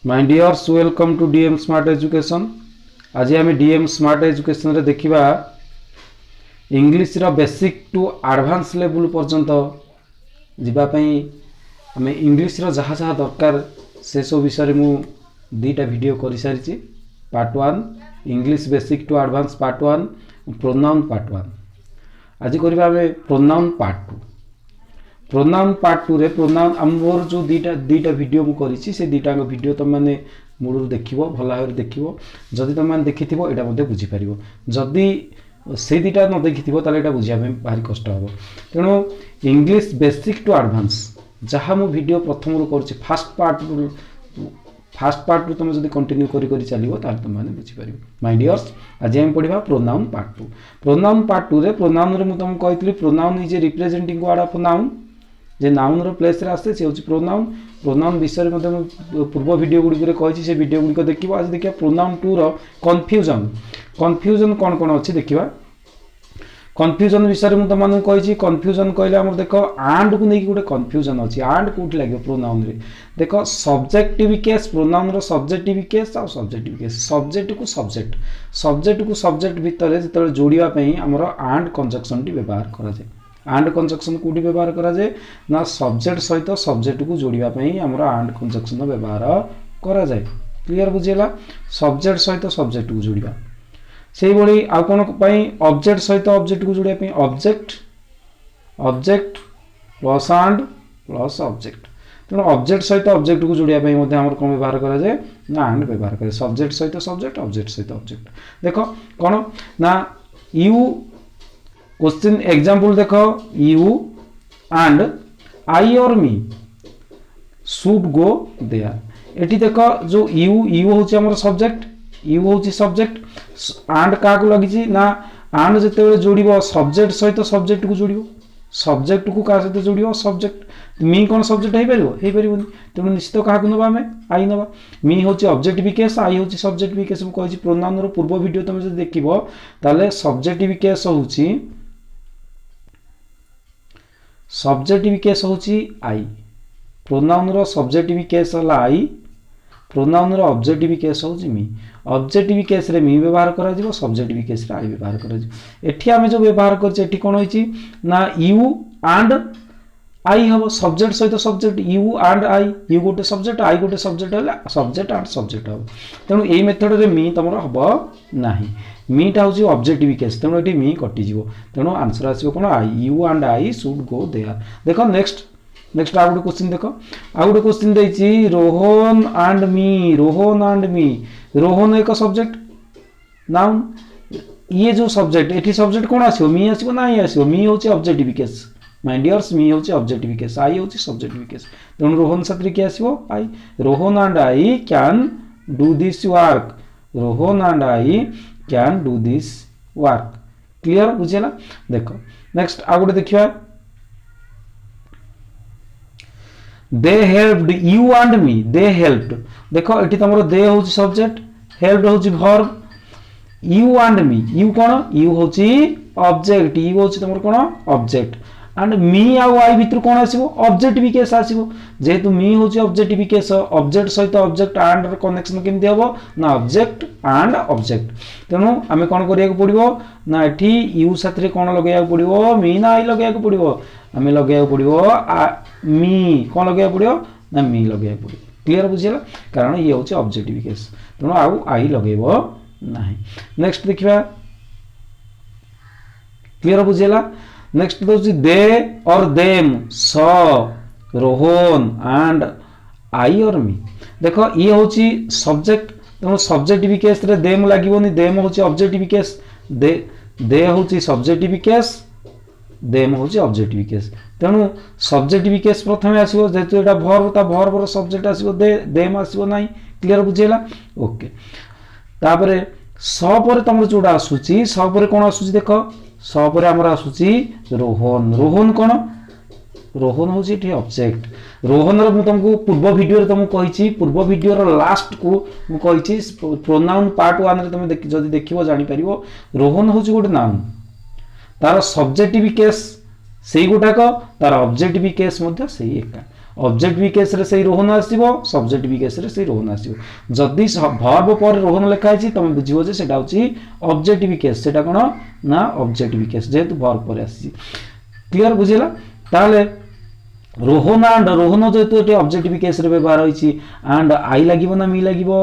My dears welcome to DM smart education. आज आम DM smart education रे देखिबा इंग्लिश रो बेसिक टू एडवांस लेवल पर्यंत जीवा पई हमें इंग्लिश रो जहाँ जहाँ दरकार से सब विषय मु दीटा वीडियो कर सारी। Part 1 English basic to advance part 1 pronoun part 1। आज करबा हमें प्रोनाउन पार्ट 2। प्रोनाउन पार्ट 2 रे प्रोनाउन मोर जो दीटा वीडियो मु करिछि से दीटा वीडियो तुम माने मूल देखिबो भल भाव देखिबो। जदि तुम माने देखिथिबो एटा मध्ये बुझी पारिबो। जदि से दीटा न देखिथिबो ताले एटा बुझिया में भारी कष्ट हबो। तेणु इंग्लिश बेसिक टू एडवांस जहाँ मु वीडियो प्रथम रो करछि फास्ट पार्ट तुम जब कंटिन्यू करी चलो तुम मैंने बुझीपार। माय डियर्स आज हम पढ़ा प्रोनाउन पार्ट 2। प्रोनाउन पार्ट 2 रे प्रोनाउन रे तुमको कही pronoun is a representing word of noun जे नाउन रो प्लेस रे आसे से होची प्रोनाउन। प्रोनाउन विषय में पूर्व वीडियो गुडी रे कहि से वीडियो गुडी को देखिबो। आज देखिया प्रोनाउन 2 रो कन्फ्यूजन कौन कौन अच्छी देखिबा। कन्फ्यूजन विषय में तुम कही कन्फ्यूजन कहले हम देख आंड को लेकिन गोटे कन्फ्यूजन अच्छी। आंड कौट लगे प्रोनाउन रे देख सब्जेक्टिव केस प्रोनाउन रो सब्जेक्टिव केस आ सब्जेक्टिव केस सब्जेक्ट को सब्जेक्ट भितर जो जोड़िया आमर आंड कंजक्शन टी व्यवहार करा जाए। आंड कंजक्शन कौटी व्यवहार करा जाए ना सब्जेक्ट सहित सब्जेक्ट को जोड़िया आमर आंड कंजक्शन व्यवहार करा जाए। क्लियर बुझेगा सब्जेक्ट सहित सब्जेक्ट को जोड़िया से भाई आउ कौन ऑब्जेक्ट सहित ऑब्जेक्ट को जोड़ापी object plus and plus object. तेणु ऑब्जेक्ट सहित ऑब्जेक्ट को जोड़ापी कौन व्यवहार करा जाए ना आंड व्यवहार करे। सब्जेक्ट सहित सब्जेक्ट ऑब्जेक्ट सहित ऑब्जेक्ट देख कौन ना यू क्वेश्चन एग्जांपल देख यू एंड आई और मी शुड गो देयर। एटी देख जो यू हूँ आम सब्जेक्ट यू हूँ सब्जेक्ट आंड क्या लगी ना आंड जिते जोड़ सब्जेक्ट सहित सब्जेक्ट को जोड़ सब्जेक्ट को क्या सहित जोड़ सब्जेक्ट मी कौन सब्जेक्ट हो पार। तेणु निश्चित क्या ना आम आई ना मी हूँ ऑब्जेक्टिव केस आई हूँ सब्जेक्टिव केस। मुझे प्रोनाउन रो पूर्व वीडियो तुम जो देख ताले सब्जेक्टिव केस हूँ आई। प्रोनाउन रो सब्जेक्टिव केस है आई। प्रोनाउन रो ऑब्जेक्टिव केस हूँ मी। ऑब्जेक्टिव केस रे मी व्यवहार करा जिवो सब्जेक्टिव केस रे आई व्यवहार करा जिवो। एठी आमे जो व्यवहार करछे एठी कोन होईची ना यू एंड आई हबो सब्जेक्ट सहित subject you and I you गोटे सब्जेक्ट आई गोटे सब्जेक्ट हला सब्जेक्ट एंड सब्जेक्ट हबो। तेणु एई मेथड रे मी तमरो हबो नाही। मीटा हूँ ऑब्जेक्टिव केस तेणु एठी मी कटि जिवो। तेणु आंसर आसीबो कोन I you and I should go there. देखो नेक्स्ट आ गोटे क्वेश्चन देख आ गोटे क्वेश्चन देछि रोहन एंड मी। रोहन एक सब्जेक्ट नाउन ये जो सब्जेक्ट एठी सब्जेक्ट कौन आसीबो मी आसीबो ना आई आसीबो मी होची ऑब्जेक्टिव केस। माय डियर्स मी होची ऑब्जेक्टिव केस आई होची सब्जेक्टिव केस। तेणु रोहन साथ के आसीबो I. Rohan and I can do this work. Rohan and I can do this work. Clear बुझेला देखो नेक्स्ट आ गोटे देखिबा they helped you and me they helped. देखो एठी तमरो दे होची सब्जेक्ट हेल्प्ड होची verb you and me you कौन यू होची ऑब्जेक्ट यू होची तमरो कौन ऑब्जेक्ट एंड मी आउ आई भितर कौन आसीबो ऑब्जेक्टिव केस आसीबो। जेहेतु मी होची ऑब्जेक्टिव केस ऑब्जेक्ट सहित ऑब्जेक्ट एंड रो कनेक्शन केमति हबो ना ऑब्जेक्ट एंड ऑब्जेक्ट। तेणु आमे कौन करिया पड़िबो ना एठी यू साथरे कौन लगेया पड़िबो मी ना आई लगेया पड़िबो आमे लगेया पड़िबो मी कौन लगेया पड़िबो ना मी लगेया पड़िबो। क्लियर बुझिला कारण ये होची ऑब्जेक्टिव केस तेणु आउ आई लगेबो नाही। नेक्स्ट देखिबा क्लियर बुझिला नेक्स्ट दोछि दे और देम स रोहन एंड आई और मी। देखो ये होची सब्जेक्ट तेणु सब्जेक्टिव केस रे देम लागिबोनी देम होची ऑब्जेक्टिव केस दे होची सब्जेक्टिव केस देम होची ऑब्जेक्टिव केस। तेणु सब्जेक्टिव केस प्रथमे आसीबो जेतु एटा वर्ब ता वर्ब रो सब्जेक्ट आसीबो देम आसीबो नाही। क्लियर बुझेला ओके। तापरे स पर तमरो जोडा आसुची स पर कोन आसुची देखो स पर हमर आसुची रोहन। रोहन कोन रोहन होची ठी ऑब्जेक्ट। रोहन रो मु तुमको पूर्व वीडियो रे तुमको कहिची पूर्व वीडियो रो लास्ट को मु कहिची प्रोनाउन पार्ट 1 रे तुम जदी देखिबो जानि परिबो रोहन होची गोटे नाउन तार सब्जेक्टिव केस सेई गोटाक तार ऑब्जेक्टिव केस मध्य सेई एका ऑब्जेक्ट भी केस रे सही रोहन आसीबो सब्जेक्ट भी केस रे सही रोहन आसीबो जदी वर्ब पर रोहन लिखा छि तमे बुझिबो जे सेटा होछि ऑब्जेक्ट भी केस सेटा कोन ना ऑब्जेक्ट भी केस जेतु वर्ब पर आसी क्लियर बुझिला ताले रोहन एंड रोहन जेतु एटी ऑब्जेक्ट भी केस रे व्यवहार होइछि एंड आई लागिबो ना मी लागिबो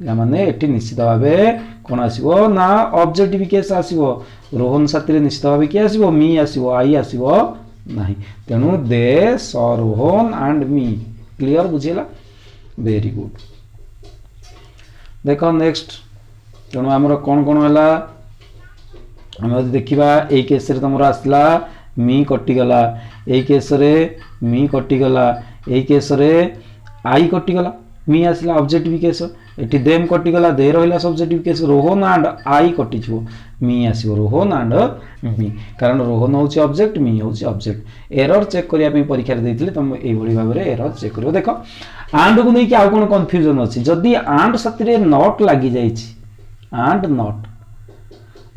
या माने एटी निश्चित भाबे कोन आसीबो ना ऑब्जेक्ट भी केस आसीबो रोहन साथी रे निश्चित भाबे कि आसीबो मी आसीबो आई आसीबो नहीं तेणु दे स रोहन एंड मी क्लियर बुझेला वेरी गुड देखो नेक्स्ट तेणु आमर कौन कौन है आम देखा ये केस तुम आसला मी कटिगला ये केस रे मी कटिगला ये केस रे आई कटिगला मी आसला ऑब्जेक्टिव केस एटी देम कटिगला दे रहा subjective case Rohan and I कटिजिवो मी आसीबो रोहन एंड मी कारण रोहन होची ऑब्जेक्ट मी होची ऑब्जेक्ट एरर चेक करिया पे परीक्षा रे देथिले तुम एई भली भाबे रे एरर चेक करियो देखो एंड को नै कि आ कोन कंफ्यूजन अछि जदी एंड साथी रे नॉट लागि जाईछि एंड नॉट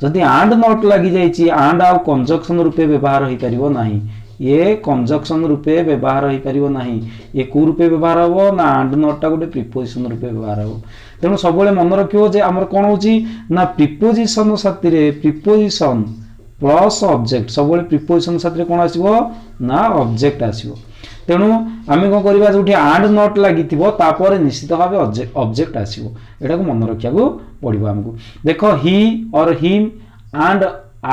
जदी एंड नॉट लागि जाईछि एंड आ कंजक्शन रूपे व्यवहार होई परिबो नाही ये कंजक्शन रूपे व्यवहार होई परिबो नाही ये को रूपे व्यवहार होबो ना एंड नॉट टा गोटे प्रीपोजिशन रूपे व्यवहार होबो तेणु सब मन रखियो जे हमर कोन होची ना प्रीपोजिशन साथी रे प्रीपोजिशन प्लस ऑब्जेक्ट सब प्रीपोजिशन साथी रे कोन आसीबो ना ऑब्जेक्ट आसीबो तेणु आमे कोन करबा जोठी एंड नॉट लागिथिबो तापर निश्चित भाबे ऑब्जेक्ट आसीबो एटा को मन रखिया को पड़िबो हमकु देखो ही और हिम एंड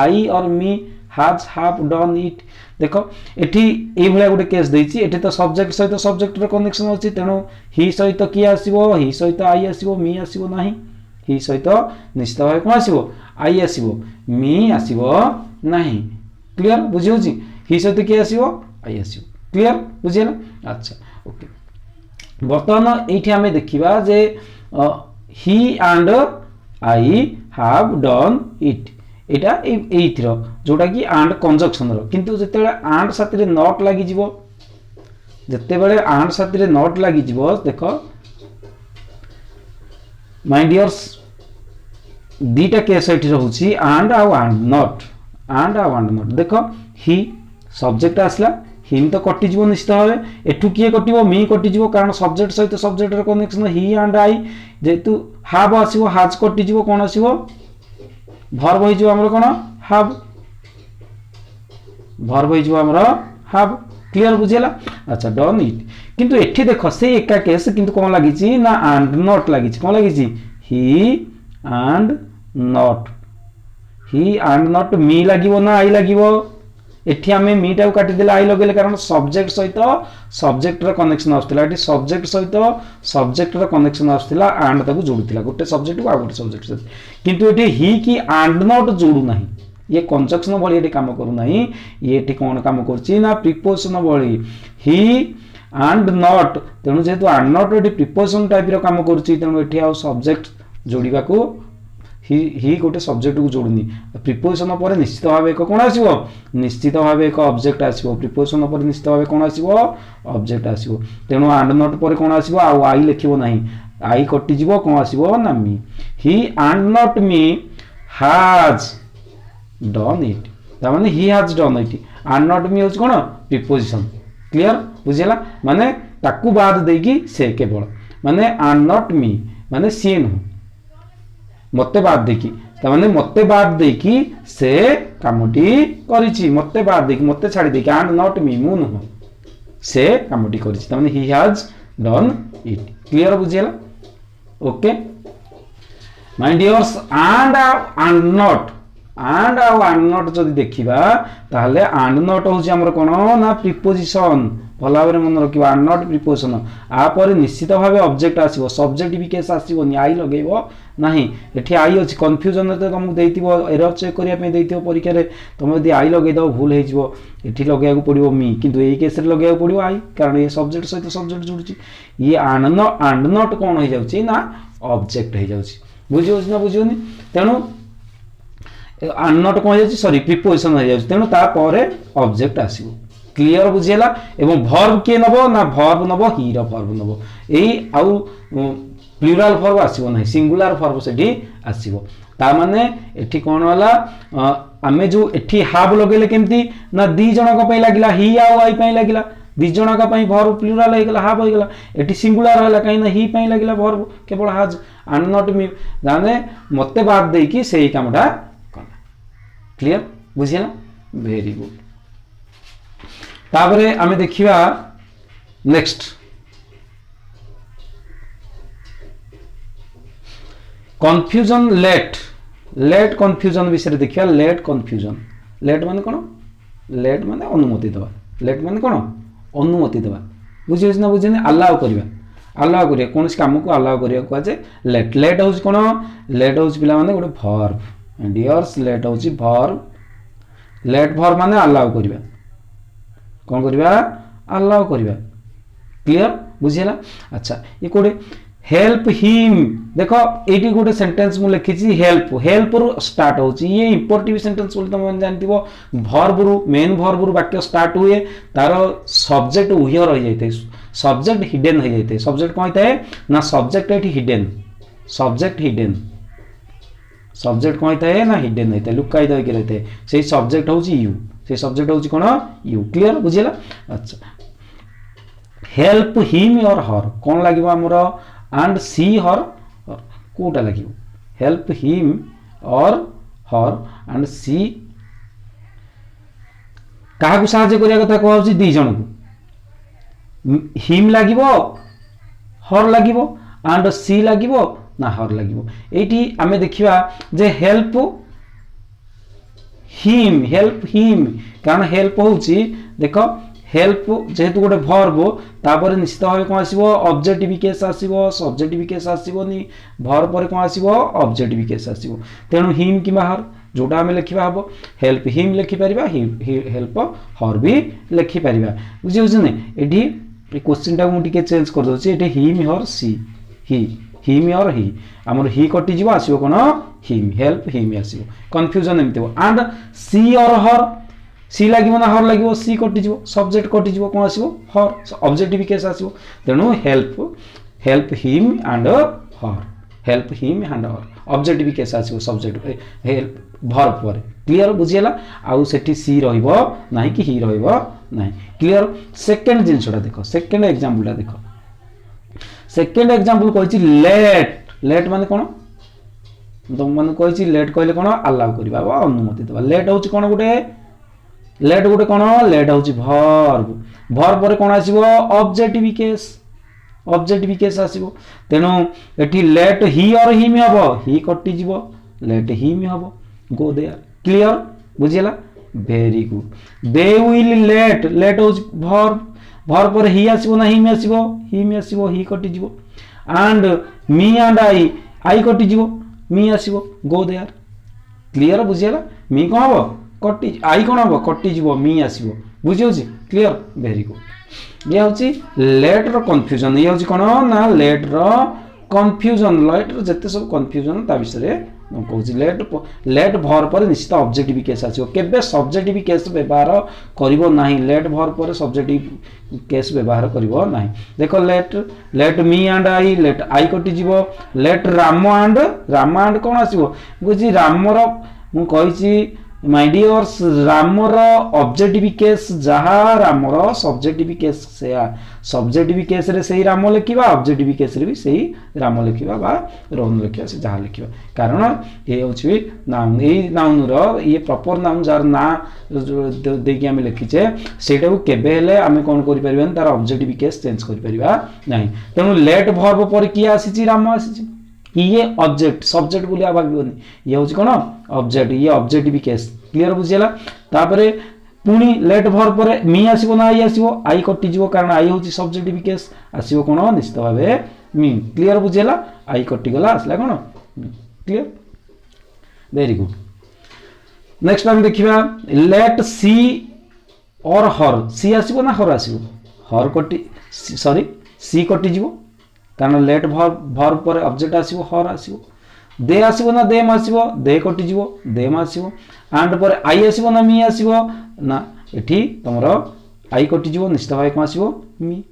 आई और मी हैज हैव डन इट देखो एठी ए भलिया गोटे केस देछि एठी तो सब्जेक्ट सहित सब्जेक्ट रे कनेक्शन अछि तेणु ही सहित की आसीबो ही सहित आई आसीबो मी आसीबो नाही ही सहित निश्चित भाबे कोन आसीबो आई आसीबो मी आसीबो नाही क्लियर बुझियो छी ही सहित की आसीबो आई आसीबो क्लियर बुझिला अच्छा ओके वर्तमान एठी हमें देखिबा जे he and I have done it एटा एइथर जोटा कि एंड कंजक्शन रो किंतु जतेबेले एंड साथी रे नॉट लागि जिवो जतेबेले एंड साथी रे नॉट लागि जिवो देखो माय डियर्स दीटा केस एठी रहउची एंड नॉट देखो ही सब्जेक्ट आसला हिम तो कटि जीवो निश्चित भावे एठु किए कटिवो मी कटि जीवो कारण सब्जेक्ट सहित सब्जेक्ट रे कनेक्शन ही एंड आई जेतु हैव आसीबो हैज कटि जीवो कोन आसीबो वर्ब होई जीवो हमर कोन हैव वर्ब होई जीवो हमर हैव क्लियर बुझेला अच्छा डन इट किंतु एठी देखो से एका केस किंतु कोन लागि छि ना एंड नॉट लागि छि कोन लागि छि ही एंड नॉट मी लागिवो ना आई लागिवो एठी हमें मीटा को काटी देला आई लगेले कारण सब्जेक्ट सहित सब्जेक्ट रे कनेक्शन आस्तला एठी सब्जेक्ट सहित सब्जेक्ट रे कनेक्शन आस्तला एंड ताको जोडुतिला गोटे सब्जेक्ट को आ गोटे सब्जेक्ट सहित किंतु एठी ही की एंड नॉट जोडु नाही ये कंजक्शन भली एठी काम करू नाही ये एठी कोन काम करछि ना प्रीपोजिशन भली ही एंड नॉट तेनु जेतु एंड नॉट एठी प्रीपोजिशन टाइप रो काम करछि तेनु एठी आ सब्जेक्ट जोडिबा को ही गोटे सब्जेक्ट को जोड़नी प्रीपोजिशन पर निश्चित भाव एक कौन आसो निश्चित भाव एक ऑब्जेक्ट आसो प्रीपोजिशन पर निश्चित भाव कौन आसो ऑब्जेक्ट आसो तेणु एंड नॉट पर कौन आसो आई लिखिबो नाही आई कटिजिवो कौन आसो ना me he and not me has done it ता माने he has done it and not me होच कोन प्रीपोजिशन क्लियर बुझिला माने ताकू बाद देकी से केवल माने एंड नॉट मी माने सी नु मते बाद देखी तमाने मते बाद देखी से कामटी करिछि मते बाद देखी मते छाडी देखी एंड नॉट मी मु न से कामटी करिछि तमाने he has done it clear बुझियला okay my dears and not जदि देखिबा ताहले एंड नॉट होछि हमर कोन ना प्रीपोजिशन भला भाबरे मन रखिबा एंड नॉट प्रीपोजिशन आ पर निश्चित भाबे ऑब्जेक्ट आसीबो सब्जेक्ट भी केस आसीबो नि आई लगेबो नाही एठी आई अछि कंफ्यूजन त तुमको देइतिबो एरर चेक करिया पे देइतिबो परीक्षा रे तुम यदि आई लगेइ दो भूल हे जिवो एठी लगेया को पड़िबो मी किंतु एई केस रे लगेया को पड़िबो आई कारण ये सब्जेक्ट सहित सब्जेक्ट जुड़छि ये एंड नॉट कोन हो जाउछि ना ऑब्जेक्ट हो जाउछि बुझियो ना बुझियोनी तेनु एंड नॉट कोन हो जाउछि सॉरी प्रीपोजिशन हो जाउछि तेनु ता परे ऑब्जेक्ट आसीबो क्लियर बुझियला एवं वर्ब के नबो ना वर्ब नबो ही रो वर्ब नबो एई आउ प्लुराल वर्ब आसीबो नाही सिंगुलर वर्ब सेठी आसीबो ता माने एठी कोन वाला आमे जो एठी हैव लगेले केमती ना दी जण को पई लागिला ही आ आई पई लागिला ଦି जणका पई वर्ब प्लुराल हे गेला हैव हे गेला एठी सिंगुलर होला काई ना ही पई लागिला वर्ब केवल हैज एंड नॉट मी जाने मते बाद दे कि सेही कामटा कला क्लियर बुझिला वेरी गुड ताबरे आमे देखिबा नेक्स्ट कंफ्यूजन लेट कंफ्यूजन विषय देखिया लेट कंफ्यूजन लेट माने कोन लेट माने अनुमति दबा लेट माने कोन अनुमति दबा बुझिस ना बुझिने अलाउ करिया कोन काम को अलाउ करिया को जे लेट लेट होस कोन लेट होस पिला माने गोटे वर्ब डियर्स लेट होस वर्ब लेट वर्ब माने अलाउ करिया कोन करिया अलाउ करिया क्लियर बुझिला अच्छा ये कोडे हेल्प हिम देखो एटी गोटे सेंटेंस मु लिखी हेल्प रु स्टार्ट होची ये इंपोर्टिव सेंटेंस बोल तुम जानथिबो वर्ब रु मेन वर्ब रु वाक्य स्टार्ट हुए तार सब्जेक्ट उहियर रह जायते सब्जेक्ट हिडन हो जायते सब्जेक्ट कोन होता है ना सब्जेक्ट एटी हिडन सब्जेक्ट कोन होता है ना हिडन होता है लुकाई दई के रहते सेही सब्जेक्ट होची यू से सब्जेक्ट होची कोन यू क्लियर बुझिला अच्छा हेल्प हिम और हर कोन लागिबो हमरो and see her कोटा लगी help him or her and see कहा को साहाଯ୍य करिया कथा कहउची दी जण को him लागिवो her लागिवो and see लागिवो ना her लागिवो एठी हमें देखिबा जे help him कारण help होउची देखो हेल्प जेहेतु गोटे वर्ब तापर निश्चित भाव कौन आसीबो ऑब्जेक्टिव केस आसीबो सब्जेक्टिव केस आसीबोनी वर्ब पर कौन आसीबो ऑब्जेक्टिव केस आसीबो तेनु हिम कि हर जोटा हमें लिखिबा हबो हेल्प हिम लिखि परिबा हेल्प हर भी लिखि परिबा बुझि बुझने एठी क्वेश्चन टा मु टिके चेंज कर दोछि एठी हिम हर सी हिम और ही हमर ही कटि जीवो आसीबो कोन हिम हेल्प हिम आसीबो कंफ्यूजन एमतिबो एंड सी और हर सी लागिवो ना हर लागिवो सी कटि जीवो सब्जेक्ट कटि जीवो कोन आसीबो हर ऑब्जेक्टिव केस आसीबो तेनु help him and her help him and her objective case आसीबो सब्जेक्ट हेल्प वर्ब पर क्लियर बुझियला आउ सेठी सी रहइबो नाही कि ही रहइबो नाही क्लियर सेकंड जिंसटा देखो सेकंड एग्जांपलटा देखो सेकंड एग्जांपल कहछि लेट माने कोन तुम माने कहछि लेट कहले कोन अलाउ करबा बा अनुमति देबा लेट होछि कोन गुटे लेट गोटे कोन लेट होची वर्ब पर कोन आसीबो ऑब्जेक्टिव केस आसीबो तेनु एठी लेट ही और हिम हबो ही कटि जीवो लेट हिम हबो गो देयर क्लियर बुझिला very good they will let होची वर्ब पर ही आसीबो ना हिम आसीबो ही कटि जीवो एंड मी एंड आई कटि जीवो मी आसीबो गो देयर क्लियर बुझिला मी कोन हबो कटि आई कोन हबो कटि जीवो मी आसीबो बुझियोछि क्लियर वेरी गुड ये होछि लेट रो कंफ्यूजन ये होछि कोन ना लेट रो कंफ्यूजन लेट रो जत्ते सब कंफ्यूजन ता विषय हम कहछि लेट वर्ब पर निश्चित ऑब्जेक्टिव केस आसीबो केबे सब्जेक्टिव केस व्यवहार करिवो नाही लेट वर्ब पर सब्जेक्टिव केस व्यवहार करिवो नाही देखो let me and I let I कटि जीवो लेट राम एंड कोन आसीबो बुझि राम रो मु कहछि माय डियर्स रामर ऑब्जेक्टिव केस जहा रामर सब्जेक्टिव केस से सब्जेक्टिव केस रे सही राम लिखिबा ऑब्जेक्टिव केस रे भी सही राम लिखिबा बा रोहन लिखिबा से जहा लिखिबा कारण ये होछि नाउन ए नाउन रो ये प्रॉपर नाउन जार ना देकी हम लिखिचे सेटा को केबे हेले हम कोन करि परिबन तार ऑब्जेक्टिव केस चेंज करि परिबा नाही तेनु लेट वर्ब पर की आसीची राम आसीची ये ऑब्जेक्ट सब्जेक्ट बोली भागबोनी ये होछि कोन ऑब्जेक्ट ये ऑब्जेक्टिव केस क्लियर बुझिला तापरे पुनी लेट वर्ब पर मी आसीबो ना आई आसीबो आई कटि जीवो कारण आई होछि सब्जेक्टिव केस आसीबो कोन निश्चित भाबे मी क्लियर बुझिला आई कटि गला आसला कोन क्लियर वेरी गुड नेक्स्ट हम देखिबा लेट सी और हर सी आसीबो ना हर आसीबो हर कटि सॉरी सी कटि जीवो कारण लेट वर्ब पर ऑब्जेक्ट आसीबो हर आसीबो दे आसीबो ना देम आसीबो दे कटि जीवो देम आसीबो एंड पर आई आसीबो ना मी आसीबो ना एठी तमरो आई कटि जीवो निश्चित भाबे कोन आसीबो मी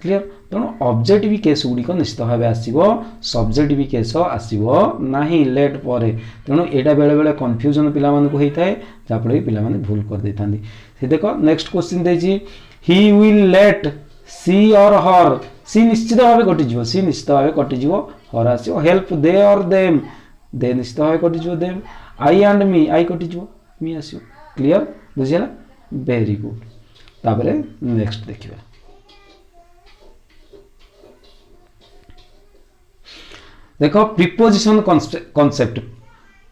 क्लियर तेणु ऑब्जेक्टिव केस गुडी को निश्चित भाबे आसीबो सब्जेक्टिव केस आसीबो नाही लेट पर तेणु एटा बेले बेले कंफ्यूजन पिला माने को हेइथाय जापळे पिला माने भूल कर देथांदी से देखो नेक्स्ट क्वेश्चन देजी he will let she or her, she ନିଶ୍ଚିତ ଭାବେ କଟିଯିବ, ସି ନିଶ୍ଚିତ ଭାବେ କଟିଯିବ, ହର ଆସିବ। ହେଲ୍ପ ଦେ ଅର ଦେମ୍, ଦେ ନିଶ୍ଚିତ ଭାବେ କଟିଯିବ, ଦେମ୍। ଆଇ ଆଣ୍ଡ ମି, ଆଇ କଟିଯିବ, ମି ଆସିବ। କ୍ଲିୟର, ବୁଝିହେଲା? Very good. ତାପରେ ନେକ୍ସଟ ଦେଖିବା। ଦେଖ ପ୍ରିପୋଜିସନ କନସେପ୍ଟ,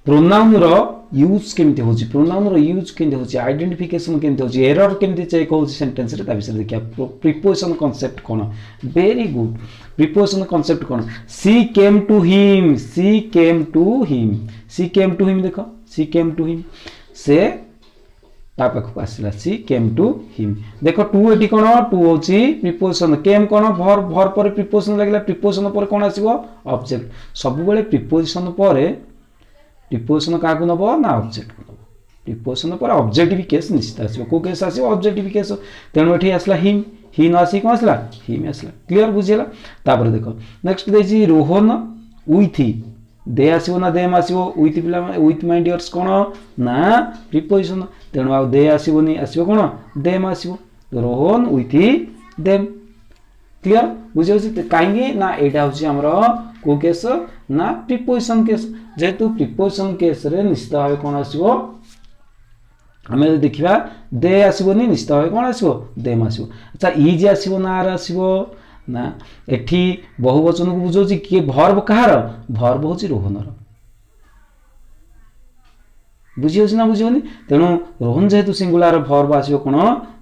ପ୍ରୋନାଉନ ର यूज केमती होची, प्रोनाउन रो यूज केमती होची, आइडेंटिफिकेशन केमती होची, एरर केमती चेक होची सेंटेंस रे, ता विषय देखिया। प्रिपोजिशन कांसेप्ट कोन, वेरी गुड। प्रिपोजिशन कांसेप्ट कोन, she came to him, she came to him, she came to him, देखो सी केम टू हिम, से ता पाखक आसिला, सी केम टू हिम। देखो टू एटी कोन, टू होची प्रिपोजिशन, केम कोन वर्ब, वर्ब पर प्रिपोजिशन लागला, प्रिपोजिशन पर कोन आसीबो ऑब्जेक्ट। सब बेले प्रिपोजिशन पर प्रिपोजिशन क्या नब ना ऑब्जेक्ट को नब, प्रिपोजिशन पर ऑब्जेक्टिव केस निश्चित आसो, को केस आसो ऑब्जेक्टिव केस, तेणु ये आसला हिम, हि न आसी कौन आसला, हिम आसला। क्लियर, बुझीला? तापर देखो नेक्स्ट देछि रोहन विथ, दे आसीबो ना देम आसीबो, विथ पिला विथ माय डियर्स कोन ना प्रिपोजिशन, तेणु आ दे आसीबोनी, आसीबो कोन देम आसीबो, रोहन विथ देम। क्लियर, बुझे कहीं ना यहाँ हूँ आमर को केस ना प्रिपोजिशन केस, जेहेतु प्रिपोजिशन केस रे निश्चित भाव कौन आसो, आम देखा दे आसबनी, निश्चित भाव कौन आसो देम आसो। अच्छा इज आसो ना आर आसो ना, एठी बहुवचन को बुझाऊँ किए भर्ब, कहार भर्ब हूँ रोहनर, बुझी ना बुझे, तेणु रोहन जेहेतु सिंगुलार भर्ब आसो कौन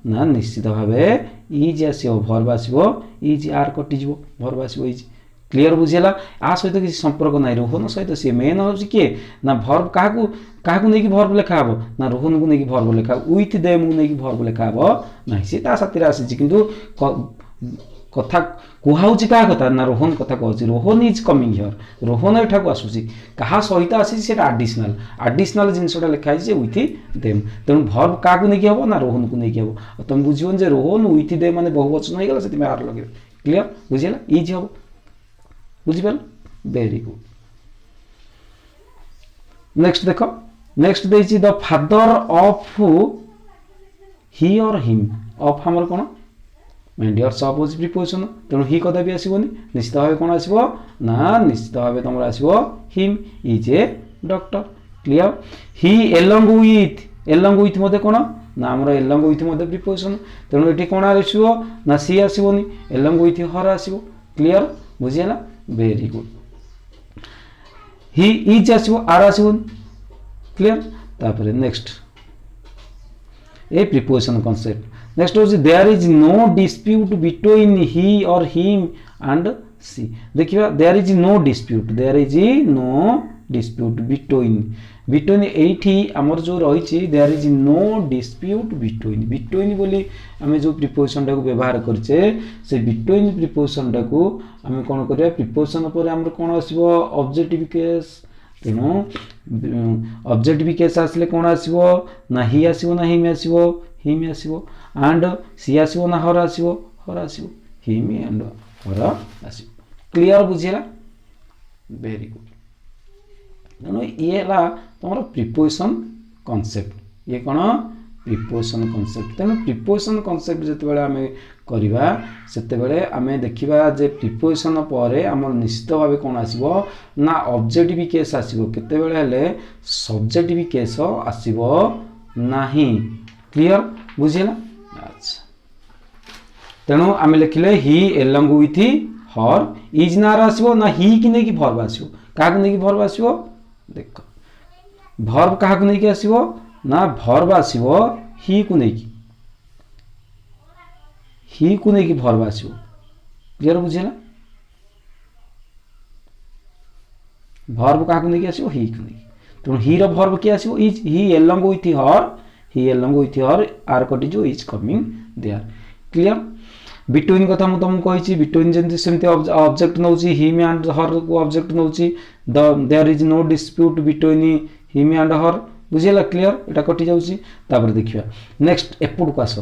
ना निश्चित भाव इज आसो, भर्ब आसो इज, आर कटिज भर्ब आसो इज। क्लियर, बुझीला? आ सहित किसी संपर्क ना, रोहन सहित सी मेन हूँ किए ना भर्ब, क्या नहीं भर्ब लिखा हे ना रोहन को लेकिन भर्ब लिखा, विथ देम को लेकिन भर्ब लिखा हे ना, सी साथी आसी किंतु कथा कहूँ क्या कथा ना रोहन कथा कहूँ, Rohan is coming here, Rohan एठा को आसूसी, क्या सहित आसी आडिशनाल, आडिशनाल जिनसा लिखाई विथ देम, तेणु भर्ब क्या नहीं हम ना रोहन को लेकिन हम, तुम बुझे जे रोहन विथ देम माने बहुवचन हो गला, से आर लगे। क्लियर, बुझीला? इज हम, बुझिपार, वेरी गुड। नेक्स्ट देखो, नेक्स्ट देछि द फादर ऑफ ही और हिम, ऑफ हमर कोन माय डियर्स, ऑफ होछि प्रिपोजिशन, तेणु ही कदा भी आसीबोनी, निश्चित भाव कोन आसीबो ना निश्चित भाव तमर आसीबो him is a doctor. Clear, he along with मते कोन ना हमर एलोंग विथ मते प्रिपोजिशन, तेणु एठी कोन आसीबो ना सी आसीबोनी, एलोंग विथ हर आसीबो। क्लियर, बुझियला? Very good. ही इज आसो, आर आसो। क्लियर, तापर next a preposition concept. Next हो there is no dispute between he और हिम एंड सी। देखिए there is no dispute, there is no dispute between, between एठी हमर जो रही there is no dispute between, between बोली आम जो प्रिपोजिशन टाक व्यवहार करछे से बिटवीन प्रिपोजिशन टाक आम कौन करिया, प्रिपोजिशन पर हमर कौन आसीबो ऑब्जेक्टिव केस, तेणु ऑब्जेक्टिव केस आसले कौन आसीबो ना ही आसीबो ना हिम आसीबो, हिम आसीबो, एंड सी आसीबो ना हर आसीबो, हर आसीबो, हिम एंड हर आसीबो। क्लियर, बुझिला? Very good. तेणु ये तुम प्रिपोजिशन कॉन्सेप्ट, ये कौन प्रिपोजिशन कॉन्सेप्ट। तेणु प्रिपोजिशन कॉन्सेप्ट जिते आम करवा से आम देखा जे प्रिपोजिशन पर आम निश्चित भाव कौन आसो ना ऑब्जेक्टिव केस आसो, केतेबेले सब्जेक्टिव केस आसो नाही। क्लियर, बुझीला? अच्छा, तेणु आम लिखिले ही एलोंग विथ हर, इज ना आसो ना ही कि नहीं भर्ब आसो, क्या नहीं भर्ब आसो, देख भर्ब क्या नहीं आसो ना भर्ब आसो ही को नहीं, ही को नहीं भर्ब आसो। क्लियर, बुझीला? भर्ब क्या नहीं आसो, ही को नहीं, तेणु ही रो भर्ब किए आसो is, he along with her, he along with her, are कटिजो is coming there. Clear, between कथा मुझे तुमको कही, बिटवीन जमी सेमती object now him and her को object now, there is no dispute between him and her, बुझीला? Clear, एटा कटि जाउची। तापर देखिया नेक्स्ट एपट को आस,